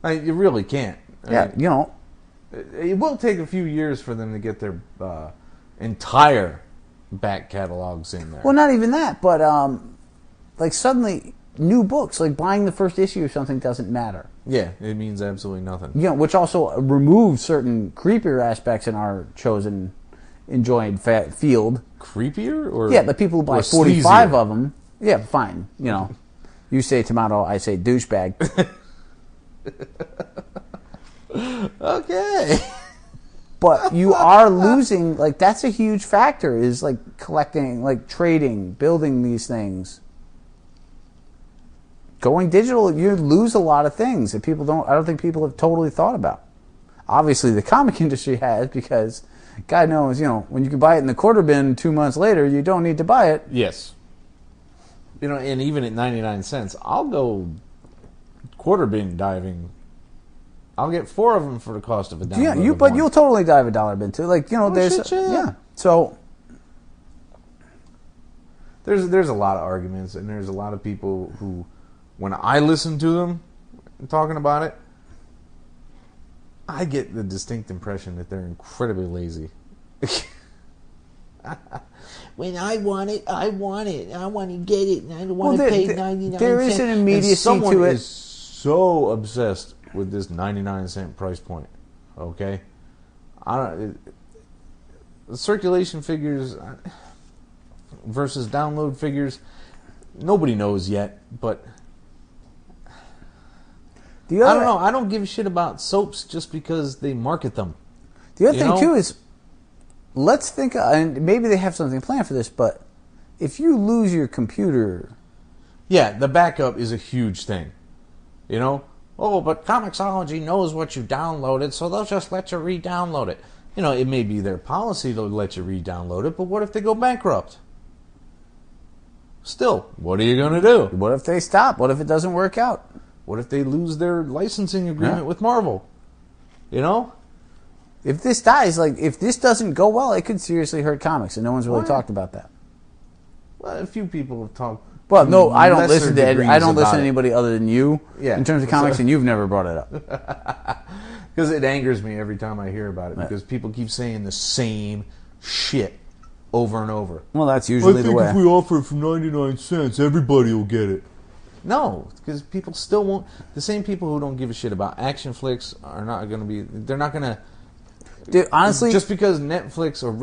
You really can't. It will take a few years for them to get their entire back catalogs in there. Well, not even that, but suddenly new books, like buying the first issue of something doesn't matter. Yeah, it means absolutely nothing. Which also removes certain creepier aspects in our chosen enjoyed field. Creepier? Or yeah, the people who buy 45 of them. Yeah, fine. You say tomato, I say douchebag. Okay. But you are losing, that's a huge factor, is, collecting, trading, building these things. Going digital, you lose a lot of things that I don't think people have totally thought about. Obviously, the comic industry has, because God knows, when you can buy it in the quarter bin 2 months later, you don't need to buy it. Yes. And even at 99 cents, I'll go quarter bin diving. I'll get 4 of them for the cost of a download. Yeah, but you'll totally dive a dollar bin too. Yeah. So there's a lot of arguments, and there's a lot of people who, when I listen to them talking about it, I get the distinct impression that they're incredibly lazy. When I want it, I want it. I want to get it, and I don't want to pay 99 cents. There is an immediacy someone to it. Is so obsessed with this 99-cent price point. Okay, the circulation figures versus download figures. Nobody knows yet, but I don't know. I don't give a shit about soaps just because they market them. The other thing too is, let's think, and maybe they have something planned for this, but if you lose your computer... Yeah, the backup is a huge thing. Oh, but Comixology knows what you downloaded, so they'll just let you re-download it. It may be their policy to let you re-download it, but what if they go bankrupt? Still, what are you going to do? What if they stop? What if it doesn't work out? What if they lose their licensing agreement with Marvel? If this dies, if this doesn't go well, it could seriously hurt comics, and no one's really talked about that. Well, a few people have talked. Well, no, I don't listen to anybody other than you in terms of comics, and you've never brought it up. Because it angers me every time I hear about it, because people keep saying the same shit over and over. Well, that's usually the way. If we offer it for 99 cents, everybody will get it. No, because people still won't. The same people who don't give a shit about action flicks are not going to be. They're not going to Dude, honestly, just because Netflix or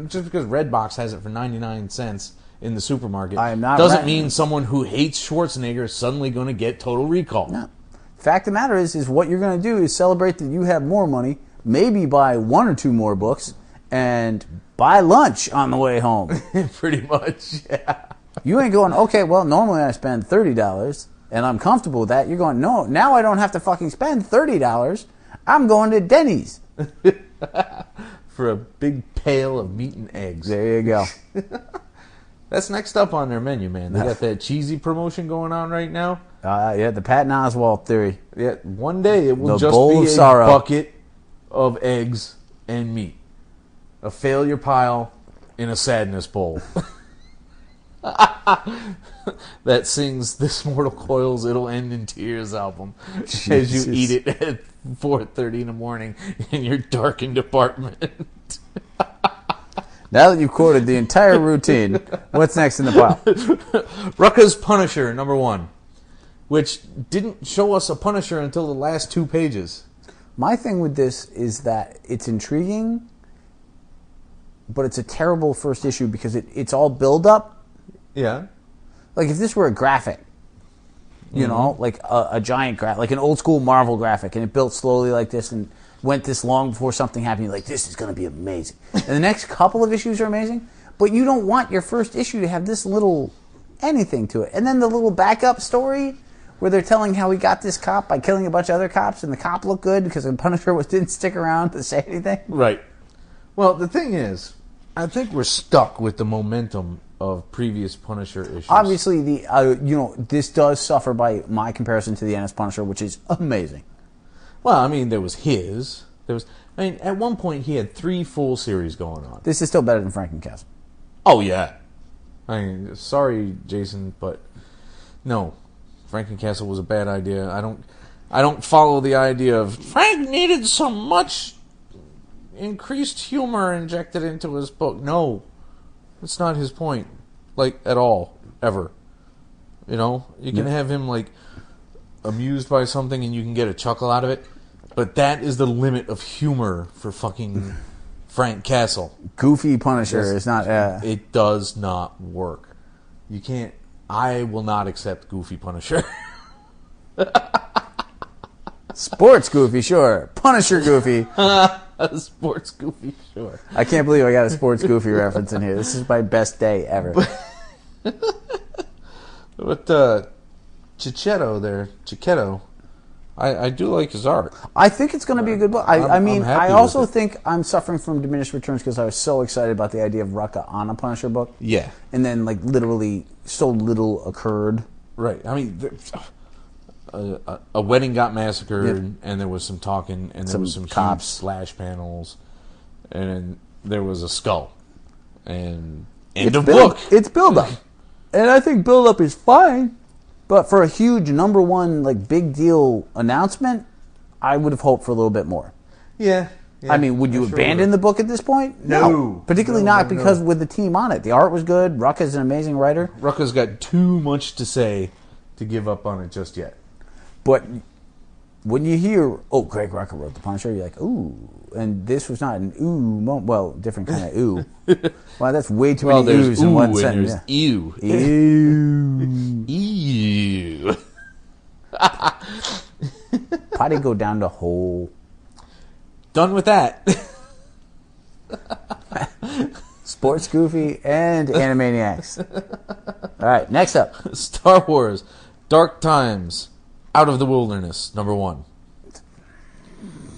just because Redbox has it for 99 cents in the supermarket doesn't mean someone who hates Schwarzenegger is suddenly going to get Total Recall. No. Fact of the matter is what you're going to do is celebrate that you have more money, maybe buy 1 or 2 more books, and buy lunch on the way home. Pretty much, yeah. You ain't going, okay, well, normally I spend $30, and I'm comfortable with that. You're going, no, now I don't have to fucking spend $30. I'm going to Denny's. For a big pail of meat and eggs. There you go. That's next up on their menu, man. They got that cheesy promotion going on right now. Yeah, the Patton Oswalt theory. Yeah, one day it will The just bowl be of a sorrow. bucket of eggs and meat. A failure pile in a sadness bowl. That sings This Mortal Coil's It'll End in Tears album as you eat it at 4:30 in the morning in your darkened apartment. Now that you've quoted the entire routine, what's next in the pile? Rucka's Punisher, number 1, which didn't show us a Punisher until the last 2 pages. My thing with this is that it's intriguing, but it's a terrible first issue because it's all build-up. Yeah. Like if this were a graphic, you know, like a giant graphic, like an old-school Marvel graphic, and it built slowly like this and went this long before something happened, you're like, this is going to be amazing. And the next couple of issues are amazing, but you don't want your first issue to have this little anything to it. And then the little backup story where they're telling how he got this cop by killing a bunch of other cops, and the cop looked good because the Punisher didn't stick around to say anything. Right. Well, the thing is, I think we're stuck with the momentum of previous Punisher issues. Obviously, this does suffer by my comparison to the Ennis Punisher, which is amazing. Well, I mean, there was his. At one point he had 3 full series going on. This is still better than Frankencastle. Oh yeah. Sorry, Jason, but no, Frankencastle was a bad idea. I don't follow the idea of Frank needed so much increased humor injected into his book. No, that's not his point, like at all, ever. You know, you can have him like amused by something and you can get a chuckle out of it, but that is the limit of humor for fucking Frank Castle. Goofy Punisher is not... It does not work. You can't... I will not accept Goofy Punisher. Sports Goofy, sure. Punisher Goofy. Sports Goofy, sure. I can't believe I got a Sports Goofy reference in here. This is my best day ever. But Cicchetto, I do like his art. I think it's going to be a good book. I happy also with it. think I'm suffering from diminished returns because I was so excited about the idea of Rucka on a Punisher book. Yeah. And then, like, literally so little occurred. Right. I mean, a wedding got massacred, and there was some talking, and there was some cops splash panels, and there was a skull. And end of book. It's build-up. And I think build-up is fine. But for a huge number 1, like, big deal announcement, I would have hoped for a little bit more. Yeah. I mean, would you abandon the book at this point? No. Particularly not because with the team on it. The art was good. Rucka's an amazing writer. Rucka's got too much to say to give up on it just yet. But when you hear, Greg Rucka wrote The Punisher, you're like, ooh. And this was not an ooh moment. Well, different kind of ooh. Wow, that's way too many oohs in one sentence. There's ew. Ew. Ew. Potty go down the hole. Done with that. Sports Goofy and Animaniacs. All right, next up. Star Wars, Dark Times, Out of the Wilderness, number 1.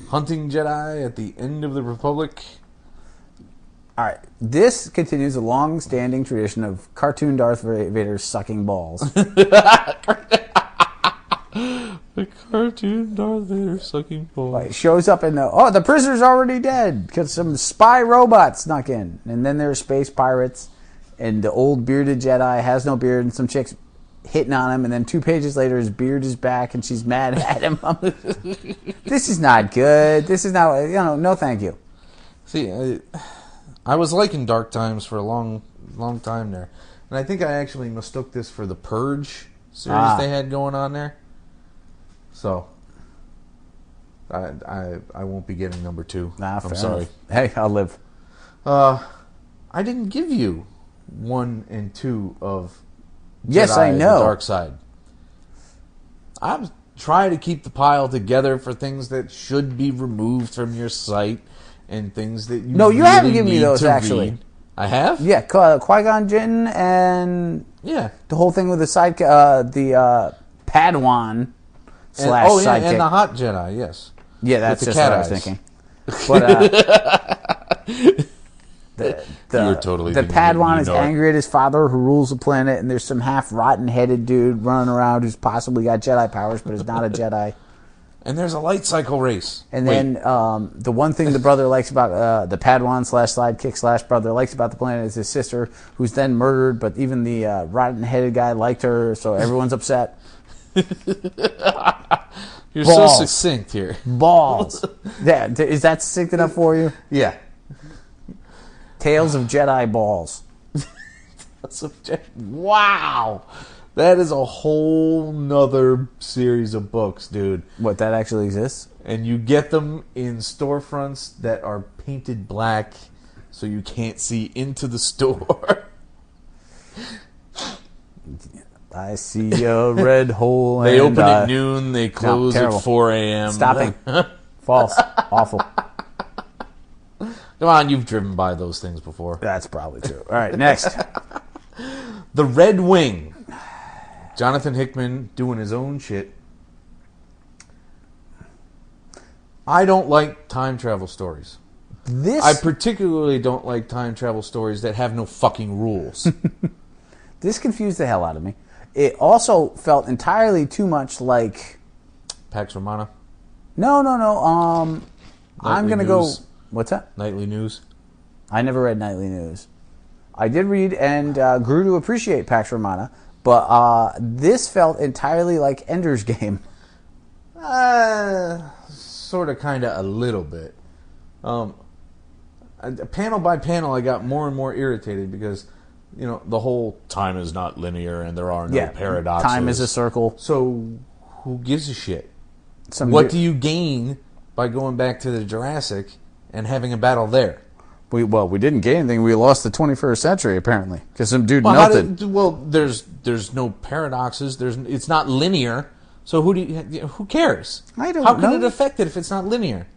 Hunting Jedi at the End of the Republic. All right, this continues a long-standing tradition of cartoon Darth Vader sucking balls. The cartoon Darth Vader sucking balls. Like, shows up in the prisoner's already dead because some spy robot snuck in. And then there's space pirates, and the old bearded Jedi has no beard, and some chicks hitting on him, and then 2 pages later his beard is back and she's mad at him. This is not good. This is not, no thank you. See, I was liking Dark Times for a long time there. And I think I actually mistook this for the Purge series they had going on there. So, I won't be getting number 2. Nah, I'm fair sorry. enough. Hey, I'll live. I didn't give you 1 and 2 of Yes, Jedi, I know. The Dark Side. I'm trying to keep the pile together for things that should be removed from your site and things that you No, you really haven't given me need those, to actually. read. I have? Yeah, Qui-Gon Jinn and Yeah. the whole thing with the the Padawan slash sidekick. And the Hot Jedi, yes. Yeah, that's With the just cat what I was eyes. thinking. But You're totally the thinking Padawan you is know it. angry at his father who rules the planet, and there's some half rotten headed dude running around who's possibly got Jedi powers, but is not a Jedi. And there's a light cycle race. And Wait, then the one thing the brother likes about the Padawan slash sidekick slash brother likes about the planet is his sister, who's then murdered. But even the rotten-headed guy liked her, so everyone's upset. you're balls. so succinct here. Balls. Yeah, is that succinct enough for you? Yeah. Tales of Jedi balls. Wow. That is a whole nother series of books, dude. What, that actually exists? And you get them in storefronts that are painted black so you can't see into the store. I see a red hole. They and open at noon, they close terrible. at 4 a.m. Stopping. False. Awful. Come on, you've driven by those things before. That's probably true. All right, next. The Red Wing. Jonathan Hickman doing his own shit. I don't like time travel stories. I particularly don't like time travel stories that have no fucking rules. This confused the hell out of me. It also felt entirely too much like... Pax Romana. No. I'm going to go... News. What's that? Nightly News. I never read Nightly News. I did read and grew to appreciate Pax Romana, but this felt entirely like Ender's Game. Sort of, kind of, a little bit. Panel by panel, I got more and more irritated because, you know, the whole time is not linear and there are no paradoxes. Time is a circle. So, who gives a shit? What do you gain by going back to the Jurassic and having a battle there? We didn't gain anything. We lost the 21st century, apparently, because some dude melted. There's no paradoxes. It's not linear. So who cares? I don't How know. can it affect it if it's not linear?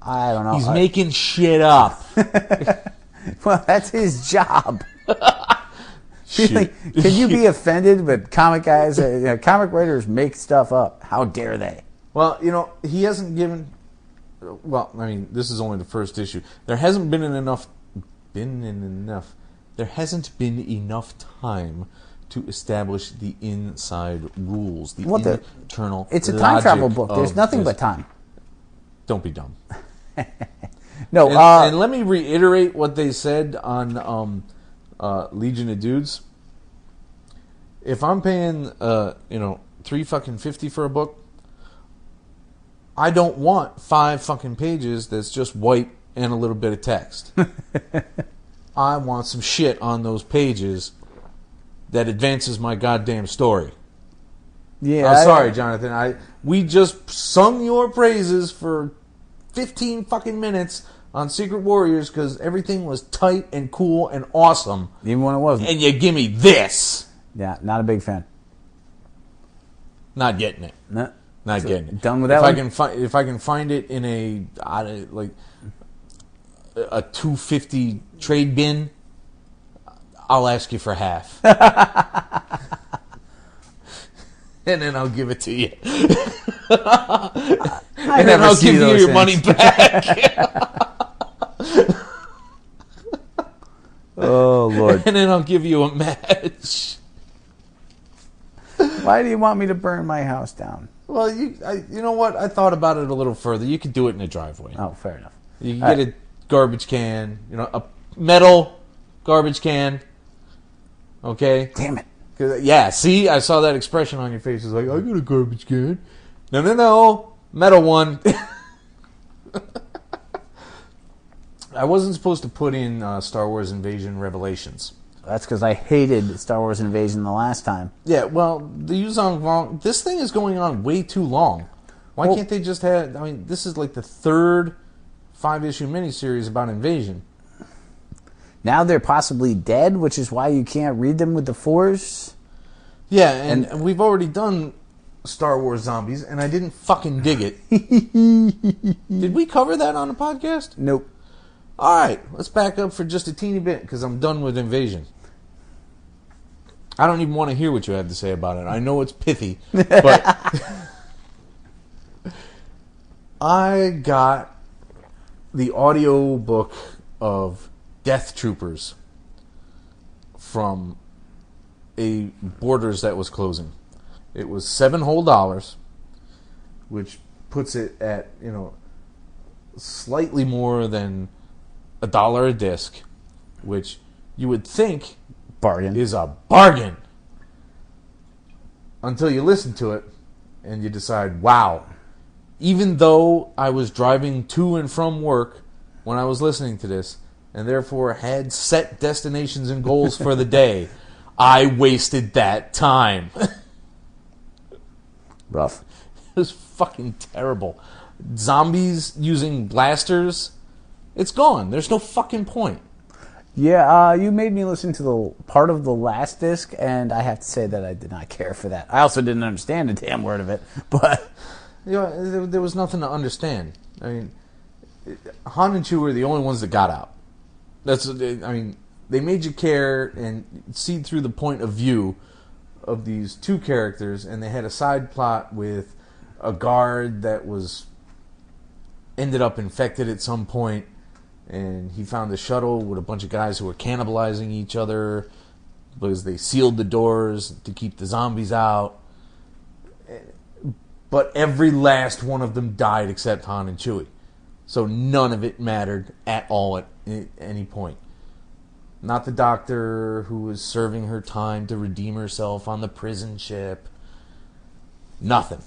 I don't know. He's making shit up. Well, that's his job. Shoot. Really, can you be offended? But comic guys, comic writers make stuff up. How dare they? Well, you know, he hasn't given... Well, I mean, this is only the first issue. There hasn't been enough... There hasn't been enough time to establish the inside rules, the internal It's a time logic travel book. There's of nothing this. but time. Don't be dumb. No, And let me reiterate what they said on Legion of Dudes. If I'm paying, $3.50 for a book, I don't want 5 fucking pages that's just white and a little bit of text. I want some shit on those pages that advances my goddamn story. yeah. I'm sorry, Jonathan. We just sung your praises for 15 fucking minutes on Secret Warriors because everything was tight and cool and awesome. Even when it wasn't. And you give me this. Yeah, not a big fan. Not getting it. No. Not getting it. Done with that one? If I can find it in a $2.50 trade bin, I'll ask you for half. And then I'll give it to you. And then I'll give you your money back. Oh, Lord. And then I'll give you a match. Why do you want me to burn my house down? Well, you know what? I thought about it a little further. You could do it in a driveway. Oh, fair enough. You can get a garbage can, a metal garbage can. Okay? Damn it. Yeah, see? I saw that expression on your face. It's like, I got a garbage can. No. Metal one. I wasn't supposed to put in Star Wars Invasion Revelations. That's because I hated Star Wars Invasion the last time. Yeah, well, the Yuzong Vong, this thing is going on way too long. Why can't they just have... I mean, this is like the third 5-issue miniseries about Invasion. Now they're possibly dead, which is why you can't read them with the Force. Yeah, and we've already done Star Wars Zombies, and I didn't fucking dig it. Did we cover that on the podcast? Nope. All right, let's back up for just a teeny bit, because I'm done with Invasion. I don't even want to hear what you have to say about it. I know it's pithy, but I got the audio book of Death Troopers from a Borders that was closing. It was $7 whole, which puts it at, slightly more than $1 a disc, which you would think Bargain. is a bargain until you listen to it and you decide, wow, even though I was driving to and from work when I was listening to this and therefore had set destinations and goals for the day, I wasted that time. Rough. It was fucking terrible. Zombies using blasters, it's gone. There's no fucking point. Yeah, you made me listen to the part of the last disc, and I have to say that I did not care for that. I also didn't understand a damn word of it, but... There was nothing to understand. I mean, Han and Chewie were the only ones that got out. They made you care and see through the point of view of these two characters, and they had a side plot with a guard that ended up infected at some point, and he found a shuttle with a bunch of guys who were cannibalizing each other because they sealed the doors to keep the zombies out. But every last one of them died except Han and Chewie. So none of it mattered at all at any point. Not the doctor who was serving her time to redeem herself on the prison ship. Nothing.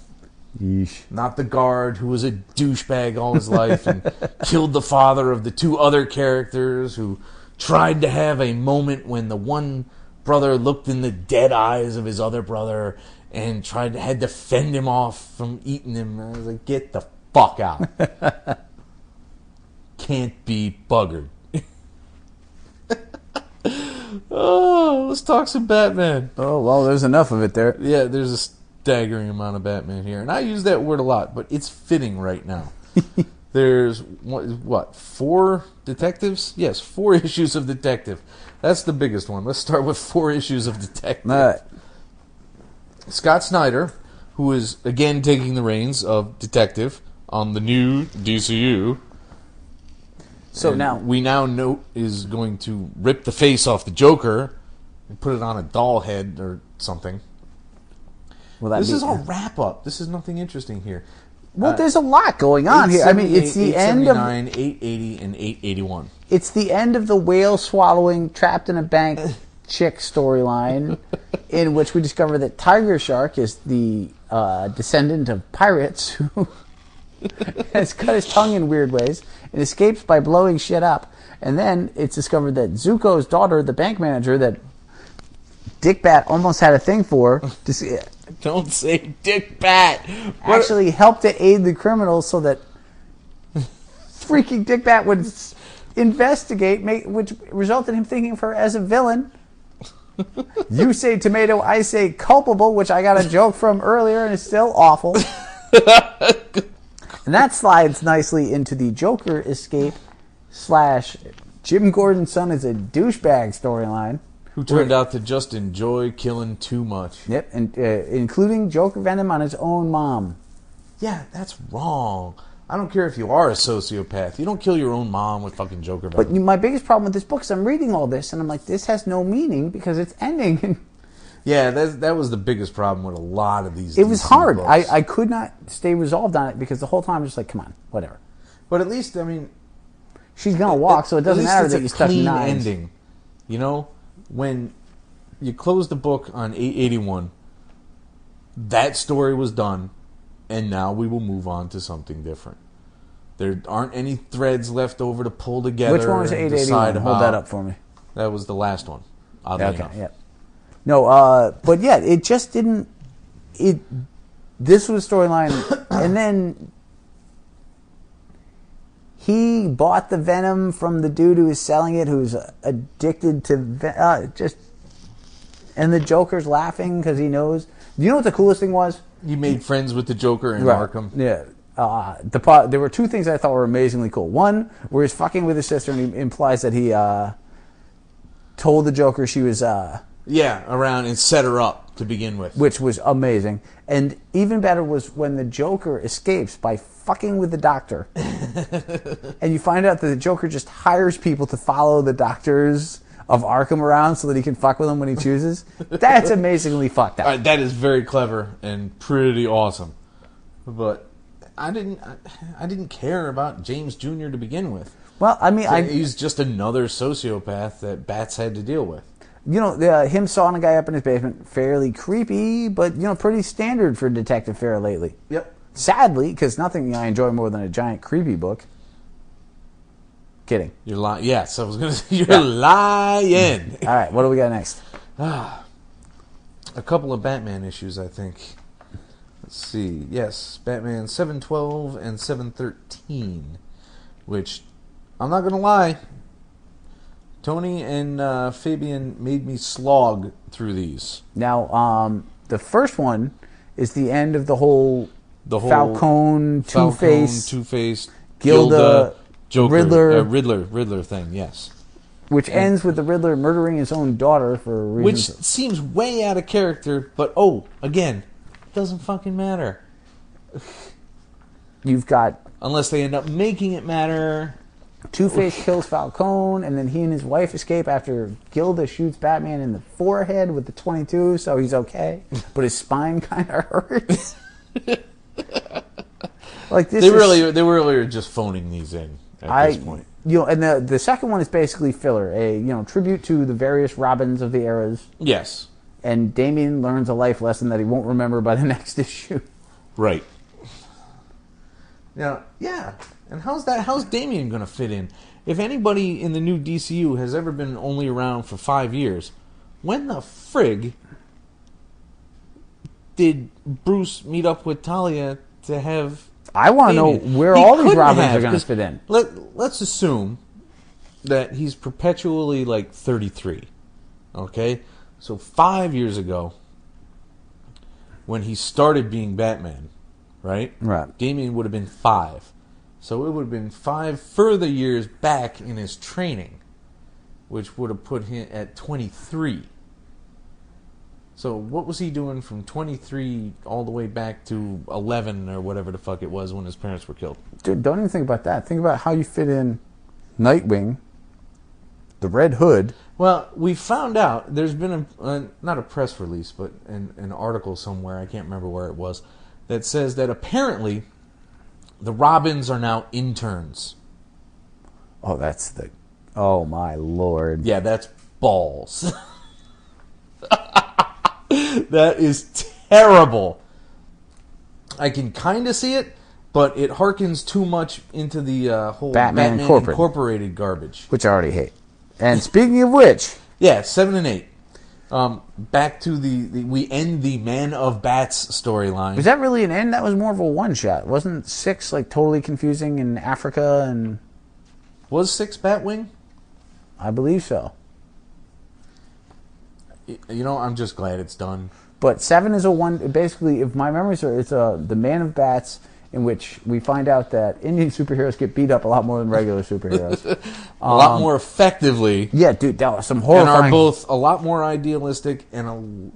Yeesh. Not the guard who was a douchebag all his life and killed the father of the two other characters who tried to have a moment when the one brother looked in the dead eyes of his other brother and had to fend him off from eating him. I was like, get the fuck out. Can't be buggered. Oh, let's talk some Batman. Oh, well, there's enough of it there. Yeah, there's a staggering amount of Batman here. And I use that word a lot, but it's fitting right now. There's, 4 detectives? Yes, 4 issues of Detective. That's the biggest one. Let's start with 4 issues of Detective. All right. Scott Snyder, who is again taking the reins of Detective on the new DCU. So and we now know is going to rip the face off the Joker and put it on a doll head or something. This is all wrap up. This is nothing interesting here. Well, there's a lot going on here. I mean, it's the end of 880 and 881. It's the end of the whale swallowing trapped in a bank chick storyline, in which we discover that Tiger Shark is the descendant of pirates who has cut his tongue in weird ways and escapes by blowing shit up. And then it's discovered that Zuko's daughter, the bank manager that Dick Bat almost had a thing for, don't say Dick Bat, actually helped to aid the criminals so that freaking Dick Bat would investigate, which resulted in him thinking of her as a villain. You say tomato, I say culpable, which I got a joke from earlier and is still awful. And that slides nicely into the Joker escape / Jim Gordon's son is a douchebag storyline. Who turned out to just enjoy killing too much. Yep, and including Joker venom on his own mom. Yeah, that's wrong. I don't care if you are a sociopath. You don't kill your own mom with fucking Joker venom. But my biggest problem with this book is I'm reading all this, and I'm like, this has no meaning because it's ending. Yeah, that was the biggest problem with a lot of these. It was hard. Books. I could not stay resolved on it because the whole time I'm just like, come on, whatever. But at least, I mean... She's going to walk, so it doesn't matter that you stuck clean knives. Ending. You know? When you close the book on 881, that story was done, and now we will move on to something different. There aren't any threads left over to pull together. Which one was 881? Hold that up for me. That was the last one. Oddly enough. Yeah. No, but yeah, it just didn't. this was storyline, and then he bought the Venom from the dude who was selling it, who's addicted to and the Joker's laughing because he knows. Do you know what the coolest thing was? You made friends with the Joker in Arkham. Yeah. There were two things I thought were amazingly cool. One, where he's fucking with his sister, and he implies that he told the Joker she was around and set her up to begin with, which was amazing. And even better was when the Joker escapes by fucking with the Doctor, and you find out that the Joker just hires people to follow the doctors of Arkham around so that he can fuck with them when he chooses. That's amazingly fucked up. That is very clever and pretty awesome. But I didn't care about James Jr. to begin with. Well, I mean, he's just another sociopath that Bats had to deal with. You know, him sawing a guy up in his basement, fairly creepy, but, you know, pretty standard for detective fare lately. Yep. Sadly, because nothing I enjoy more than a giant creepy book. Kidding. You're lying. Yes, I was going to say you're lying. All right, what do we got next? A couple of Batman issues, I think. Let's see. Yes, Batman 712 and 713, which, I'm not going to lie, Tony and Fabian made me slog through these. Now, the first one is the end of the whole Falcone, Two-Face, Gilda, Joker, Riddler thing, yes. Which ends with the Riddler murdering his own daughter for reasons. Which seems way out of character, but again, it doesn't fucking matter. You've got... Unless they end up making it matter. Two-Face kills Falcone, and then he and his wife escape after Gilda shoots Batman in the forehead with the .22, so he's okay. But his spine kind of hurts. Like this, they really are just phoning these in at this point. You know, and the second one is basically filler, a tribute to the various Robins of the eras. Yes. And Damian learns a life lesson that he won't remember by the next issue. Right. Now, yeah. And how's Damian going to fit in? If anybody in the new DCU has ever been only around for 5 years, when the frig did Bruce meet up with Talia to have... I want to know where all these Robins are going to fit in. Let's assume that he's perpetually like 33. Okay? So 5 years ago, when he started being Batman, right? Right. Damian would have been 5. So it would have been 5 further years back in his training, which would have put him at 23. So what was he doing from 23 all the way back to 11 or whatever the fuck it was when his parents were killed? Dude, don't even think about that. Think about how you fit in Nightwing, the Red Hood. Well, we found out there's been not a press release, but an article somewhere, I can't remember where it was, that says that apparently the Robins are now interns. Oh, my Lord. Yeah, that's balls. That is terrible. I can kind of see it, but it harkens too much into the whole Batman Incorporated garbage. Which I already hate. And speaking of which... Yeah, 7 and 8. Back to we end the Man of Bats storyline. Was that really an end? That was more of a one-shot. Wasn't 6 like totally confusing in Africa and... Was 6 Batwing? I believe so. You know, I'm just glad it's done. But 7 is a one... Basically, if my memories are... It's the Man of Bats, in which we find out that Indian superheroes get beat up a lot more than regular superheroes. A lot more effectively. Yeah, dude, that was some horrifying... And are both a lot more idealistic and a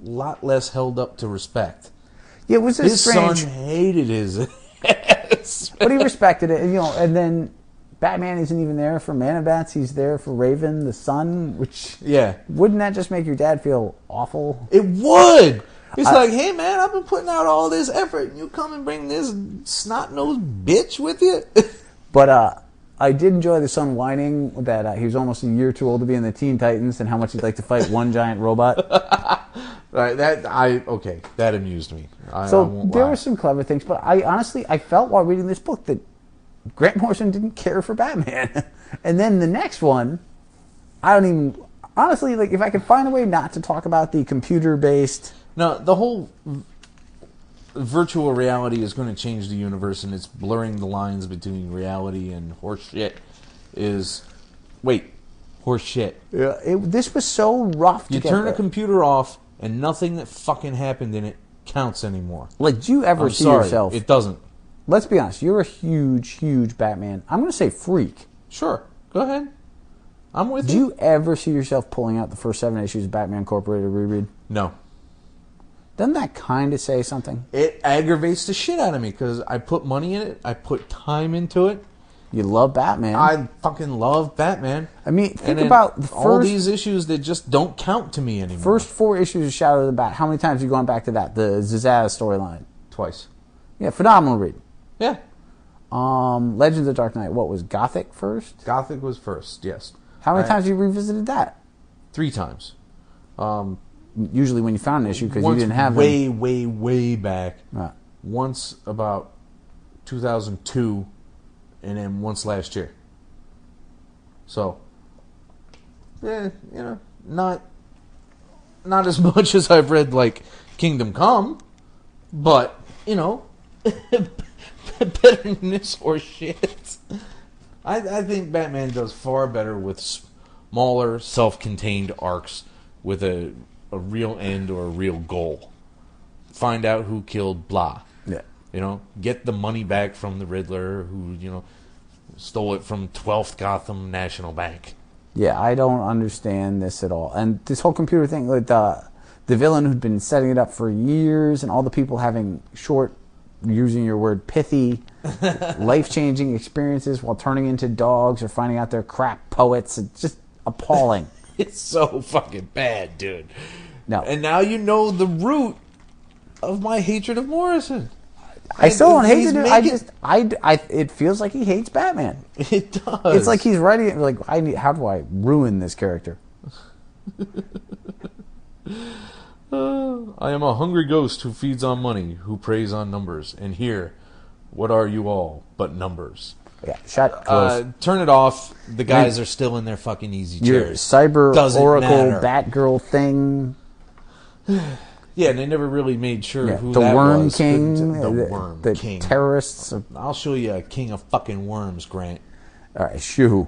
lot less held up to respect. Yeah, it was his strange... son hated his ass. But he respected it, and then... Batman isn't even there for Man of Bats. He's there for Raven, the son, which... Yeah. Wouldn't that just make your dad feel awful? It would! It's like, hey, man, I've been putting out all this effort, and you come and bring this snot-nosed bitch with you? But I did enjoy the son whining that he was almost a year too old to be in the Teen Titans and how much he'd like to fight one giant robot. Right, that amused me. There were some clever things, but I felt while reading this book that Grant Morrison didn't care for Batman. And then the next one, I don't even... Honestly, like, if I could find a way not to talk about the computer-based... No, the whole virtual reality is going to change the universe, and it's blurring the lines between reality and horseshit. Horseshit. Yeah, this was so rough. You turn a computer off, and nothing that fucking happened in it counts anymore. Like, do you ever see sorry, yourself? It doesn't. Let's be honest. You're a huge Batman. I'm going to say freak. Sure, go ahead. I'm with Do you. you ever see yourself pulling out the first 7 issues of Batman Incorporated reread? No. Doesn't that kind of say something? It aggravates the shit out of me because I put money in it. I put time into it. You love Batman. I fucking love Batman. I mean, think then about the all first these issues that just don't count to me anymore. first 4 issues of Shadow of the Bat. How many times have you gone back to that? The Zazaz storyline. Twice. Yeah, phenomenal read. Yeah. Legends of the Dark Knight. What was Gothic first? Gothic was first, yes. How many times have you revisited that? 3 times. Usually when you found an issue because you Once didn't have way back. Right. Once about 2002, and then once last year. So, yeah, you know, not as much as I've read like Kingdom Come, but you know, better than this or shit. I think Batman does far better with smaller, self-contained arcs with a real end or a real goal. Find out who killed blah. Yeah. You know, get the money back from the Riddler who, you know, stole it from 12th Gotham National Bank. Yeah, I don't understand this at all. And this whole computer thing, like the villain who'd been setting it up for years and all the people having short, using your word, pithy, life-changing experiences while turning into dogs or finding out they're crap poets. It's just appalling. It's so fucking bad, dude. No. And now you know the root of my hatred of Morrison. I still don't hate He's it. It feels like he hates Batman. It does. It's like he's writing it like, how do I ruin this character? I am a hungry ghost who feeds on money, who preys on numbers. And here, what are you all but numbers? Yeah, shut close. Turn it off. The guys are still in their fucking easy Your chairs. cyber Doesn't oracle matter. Batgirl thing. Yeah, and they never really made sure Yeah, who the that Worm was. King. The Worm the King. terrorists. I'll show you a king of fucking worms, Grant. All right, shoo.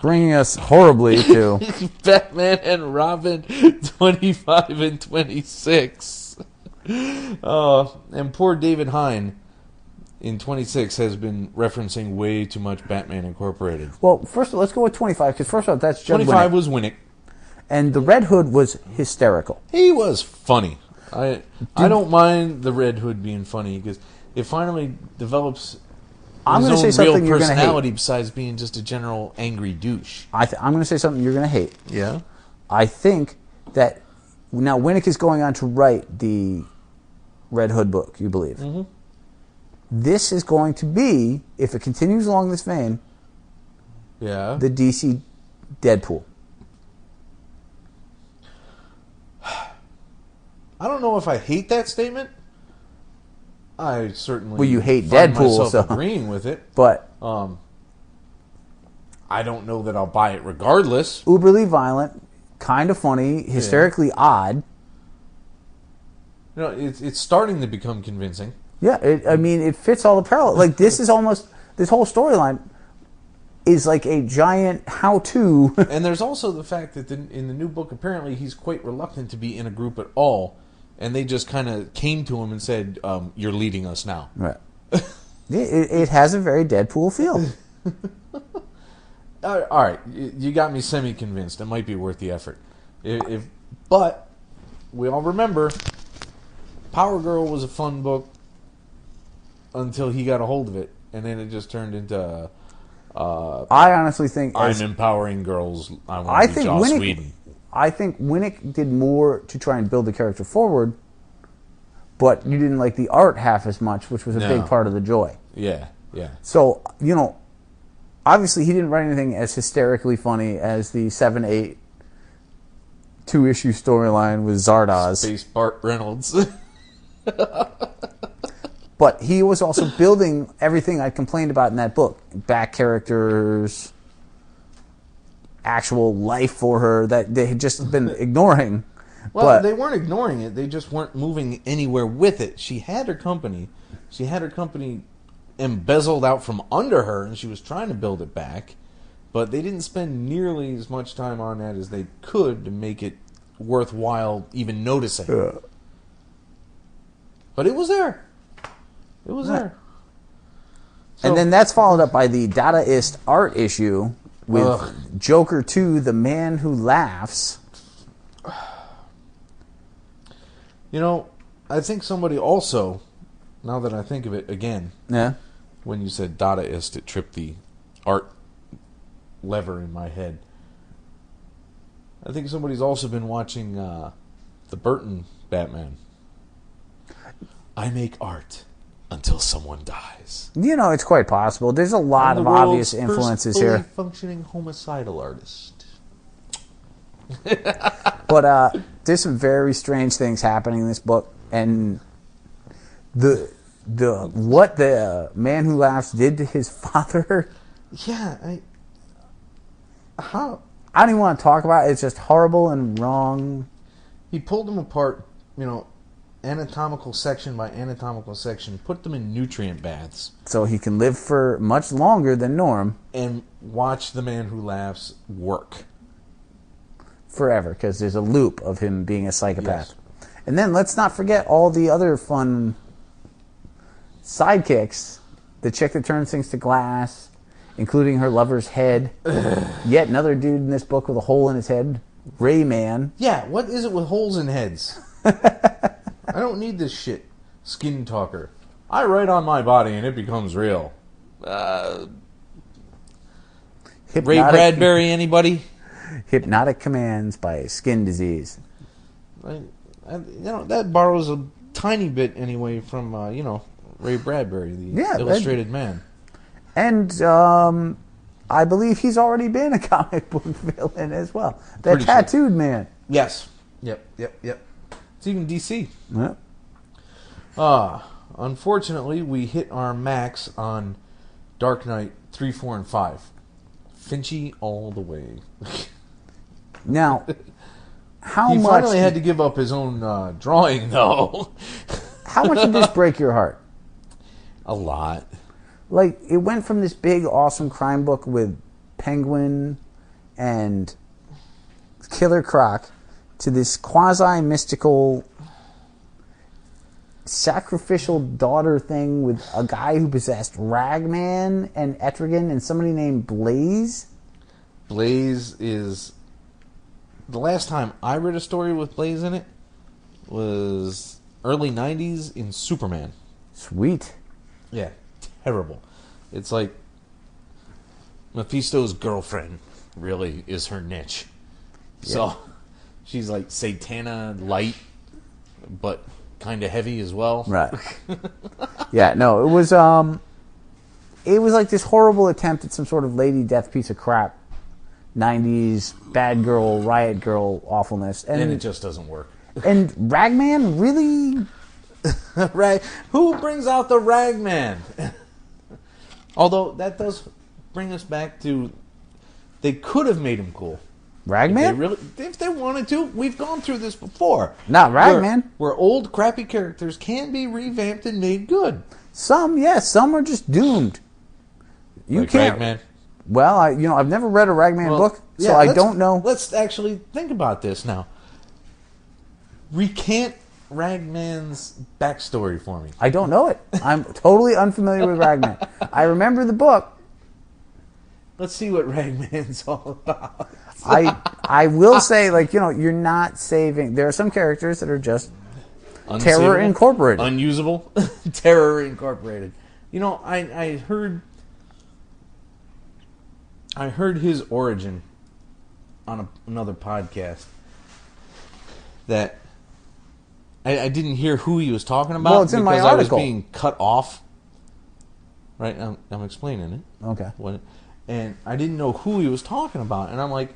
Bringing us horribly to Batman and Robin 25 and 26. And poor David Hine in 26 has been referencing way too much Batman Incorporated. Well, first of all, let's go with 25 because first of all, that's Judd 25 Winnick. was Winnick. And the Red Hood was hysterical. He was funny. I don't mind the Red Hood being funny because it finally develops I'm his going to own say real something you're going to personality hate. besides being just a general angry douche. I'm going to say something you're going to hate. Yeah. I think that now Winnick is going on to write the Red Hood book, you believe. Mm-hmm. This is going to be, if it continues along this vein, Yeah. the DC Deadpool. I don't know if I hate that statement. I certainly Well, you hate find Deadpool, myself so agreeing with it. But I don't know that I'll buy it regardless. uberly violent, kind of funny, hysterically odd. You know, it's starting to become convincing. Yeah, it fits all the parallels. Like, this is almost, this whole storyline is like a giant how-to. And there's also the fact that in the new book, apparently he's quite reluctant to be in a group at all. And they just kind of came to him and said, you're leading us now. Right. It has a very Deadpool feel. All right, you got me semi-convinced. It might be worth the effort. But we all remember Power Girl was a fun book until he got a hold of it. And then it just turned into... I honestly think... I'm empowering girls. I want to be Joss Whedon. I think Winnick did more to try and build the character forward, but you didn't like the art half as much, which was a big part of the joy. Yeah. So, obviously he didn't write anything as hysterically funny as the 7-8 2-issue storyline with Zardoz. Space Bart Reynolds. But he was also building everything I complained about in that book. Back characters, actual life for her that they had just been ignoring. Well, But- they weren't ignoring it. They just weren't moving anywhere with it. She had her company. She had her company embezzled out from under her, and she was trying to build it back. But they didn't spend nearly as much time on that as they could to make it worthwhile even noticing. But it was there. It was there. And then that's followed up by the Dadaist art issue with Joker 2, The Man Who Laughs. You know, I think somebody also, now that I think of it again, Yeah. when you said Dadaist, it tripped the art lever in my head. I think somebody's also been watching the Burton Batman. I make art until someone dies. You know, it's quite possible. There's a lot I'm of the obvious world's influences first fully here. functioning homicidal artist. But there's some very strange things happening in this book, and what the Man Who Laughs did to his father. Yeah, how I don't even want to talk about it. It's just horrible and wrong. he pulled them apart, you know, anatomical section by anatomical section, put them in nutrient baths, So he can live for much longer than Norm and watch the Man Who Laughs work. forever, because there's a loop of him being a psychopath. Yes. And then let's not forget all the other fun sidekicks. The chick that turns things to glass, including her lover's head. Yet another dude in this book with a hole in his head. Rayman. Yeah, what is it with holes in heads? I don't need this shit. Skin talker. I write on my body and it becomes real. Ray Bradbury, anybody? Hypnotic commands by skin disease. You know, that borrows a tiny bit anyway from, Ray Bradbury, the illustrated man. And I believe he's already been a comic book villain as well. That Pretty tattooed man. Yes. Yep. It's even DC. Yeah. Unfortunately, we hit our max on Dark Knight 3, 4, and 5. Finchy all the way. Now, how he much... He finally had to give up his own drawing, though. How much did this break your heart? A lot. Like, it went from this big, awesome crime book with Penguin and Killer Croc to this quasi-mystical sacrificial daughter thing with a guy who possessed Ragman and Etrigan and somebody named Blaze. Blaze is... The last time I read a story with Blaze in it was early 90s in Superman. Sweet. Yeah, terrible. It's like Mephisto's girlfriend really is her niche. Yeah. So she's like Satana light, but kind of heavy as well. Right. Yeah, no, it was like this horrible attempt at some sort of Lady Death piece of crap. 90s bad girl, riot girl awfulness. And it just doesn't work. And Ragman really... Who brings out the Ragman? Although that does bring us back to they could have made him cool. Ragman? If they wanted to. We've gone through this before. Not Ragman. Where old crappy characters can be revamped and made good. Some, yes. Some are just doomed. You like can't. Ragman? Well, I've never read a Ragman book, so I don't know. Let's actually think about this now. Recant Ragman's backstory for me. I don't know it. I'm totally unfamiliar with Ragman. I remember the book. Let's see what Ragman's all about. I will say, you're not saving... There are some characters that are just Terror Incorporated. Unusable? Terror Incorporated. I heard his origin on another podcast that I didn't hear who he was talking about. Well, it's in my article. I was being cut off. Right? I'm explaining it. Okay. And I didn't know who he was talking about. And I'm like,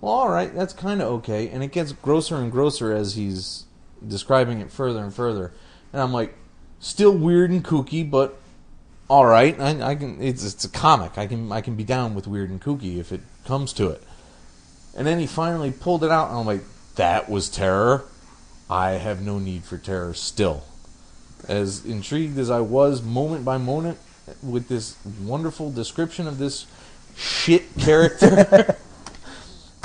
well, all right, that's kind of okay. And it gets grosser and grosser as he's describing it further and further. And I'm like, still weird and kooky, but all right. I can. It's a comic. I can be down with weird and kooky if it comes to it. And then he finally pulled it out, and I'm like, that was terror, I have no need for terror still. As intrigued as I was moment by moment with this wonderful description of this shit character,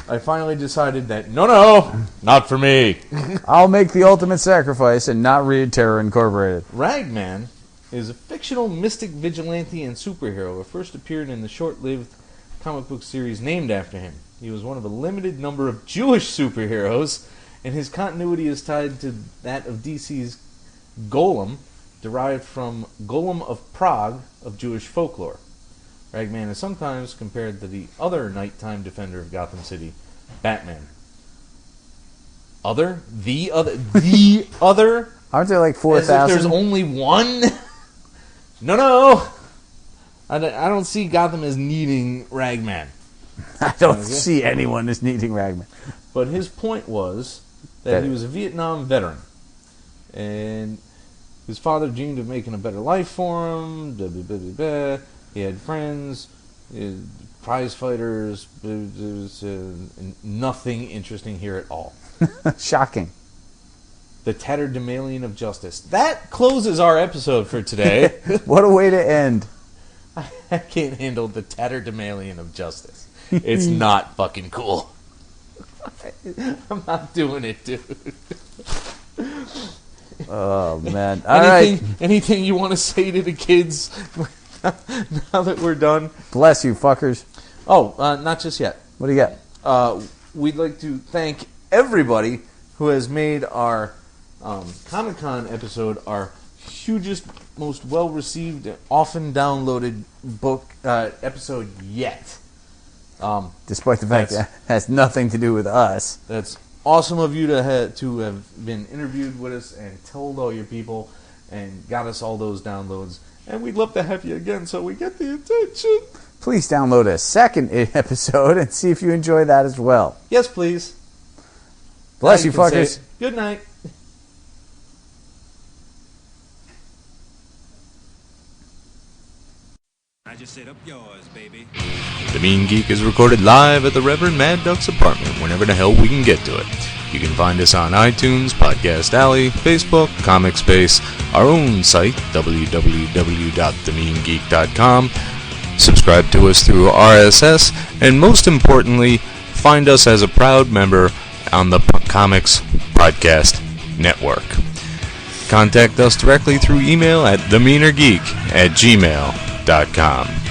I finally decided that, no, not for me. I'll make the ultimate sacrifice and not read Terror Incorporated. Ragman is a fictional mystic vigilante and superhero who first appeared in the short-lived comic book series named after him. He was one of a limited number of Jewish superheroes, and his continuity is tied to that of DC's Golem, derived from Golem of Prague of Jewish folklore. Ragman is sometimes compared to the other nighttime defender of Gotham City, Batman. The other? Aren't there like 4,000? As if there's only one? No. I don't see Gotham as needing Ragman. I don't see anyone as needing Ragman. But his point was that he was a Vietnam veteran. And his father dreamed of making a better life for him. Blah, blah, blah, blah, blah. He had friends, prize fighters. There was nothing interesting here at all. Shocking. The Tatterdemalion of Justice. That closes our episode for today. What a way to end. I can't handle the Tatterdemalion of Justice. It's not fucking cool. I'm not doing it, dude. Oh, man. All right. Anything you want to say to the kids now that we're done? Bless you, fuckers. Oh, not just yet. What do you got? We'd like to thank everybody who has made our Comiconn episode our hugest, most well-received, often downloaded book episode yet. Despite the fact that it has nothing to do with us. That's awesome of you to have been interviewed with us and told all your people and got us all those downloads. And we'd love to have you again so we get the attention. Please download a second episode and see if you enjoy that as well. Yes, please. Bless you, fuckers. Good night. I just said up yours, baby. The Mean Geek is recorded live at the Reverend Mad Duck's apartment whenever the hell we can get to it. You can find us on iTunes, Podcast Alley, Facebook, Comic Space, our own site, www.themeangeek.com. Subscribe to us through RSS, and most importantly, find us as a proud member on the Comics Podcast Network. Contact us directly through email at themeanergeek@gmail.com.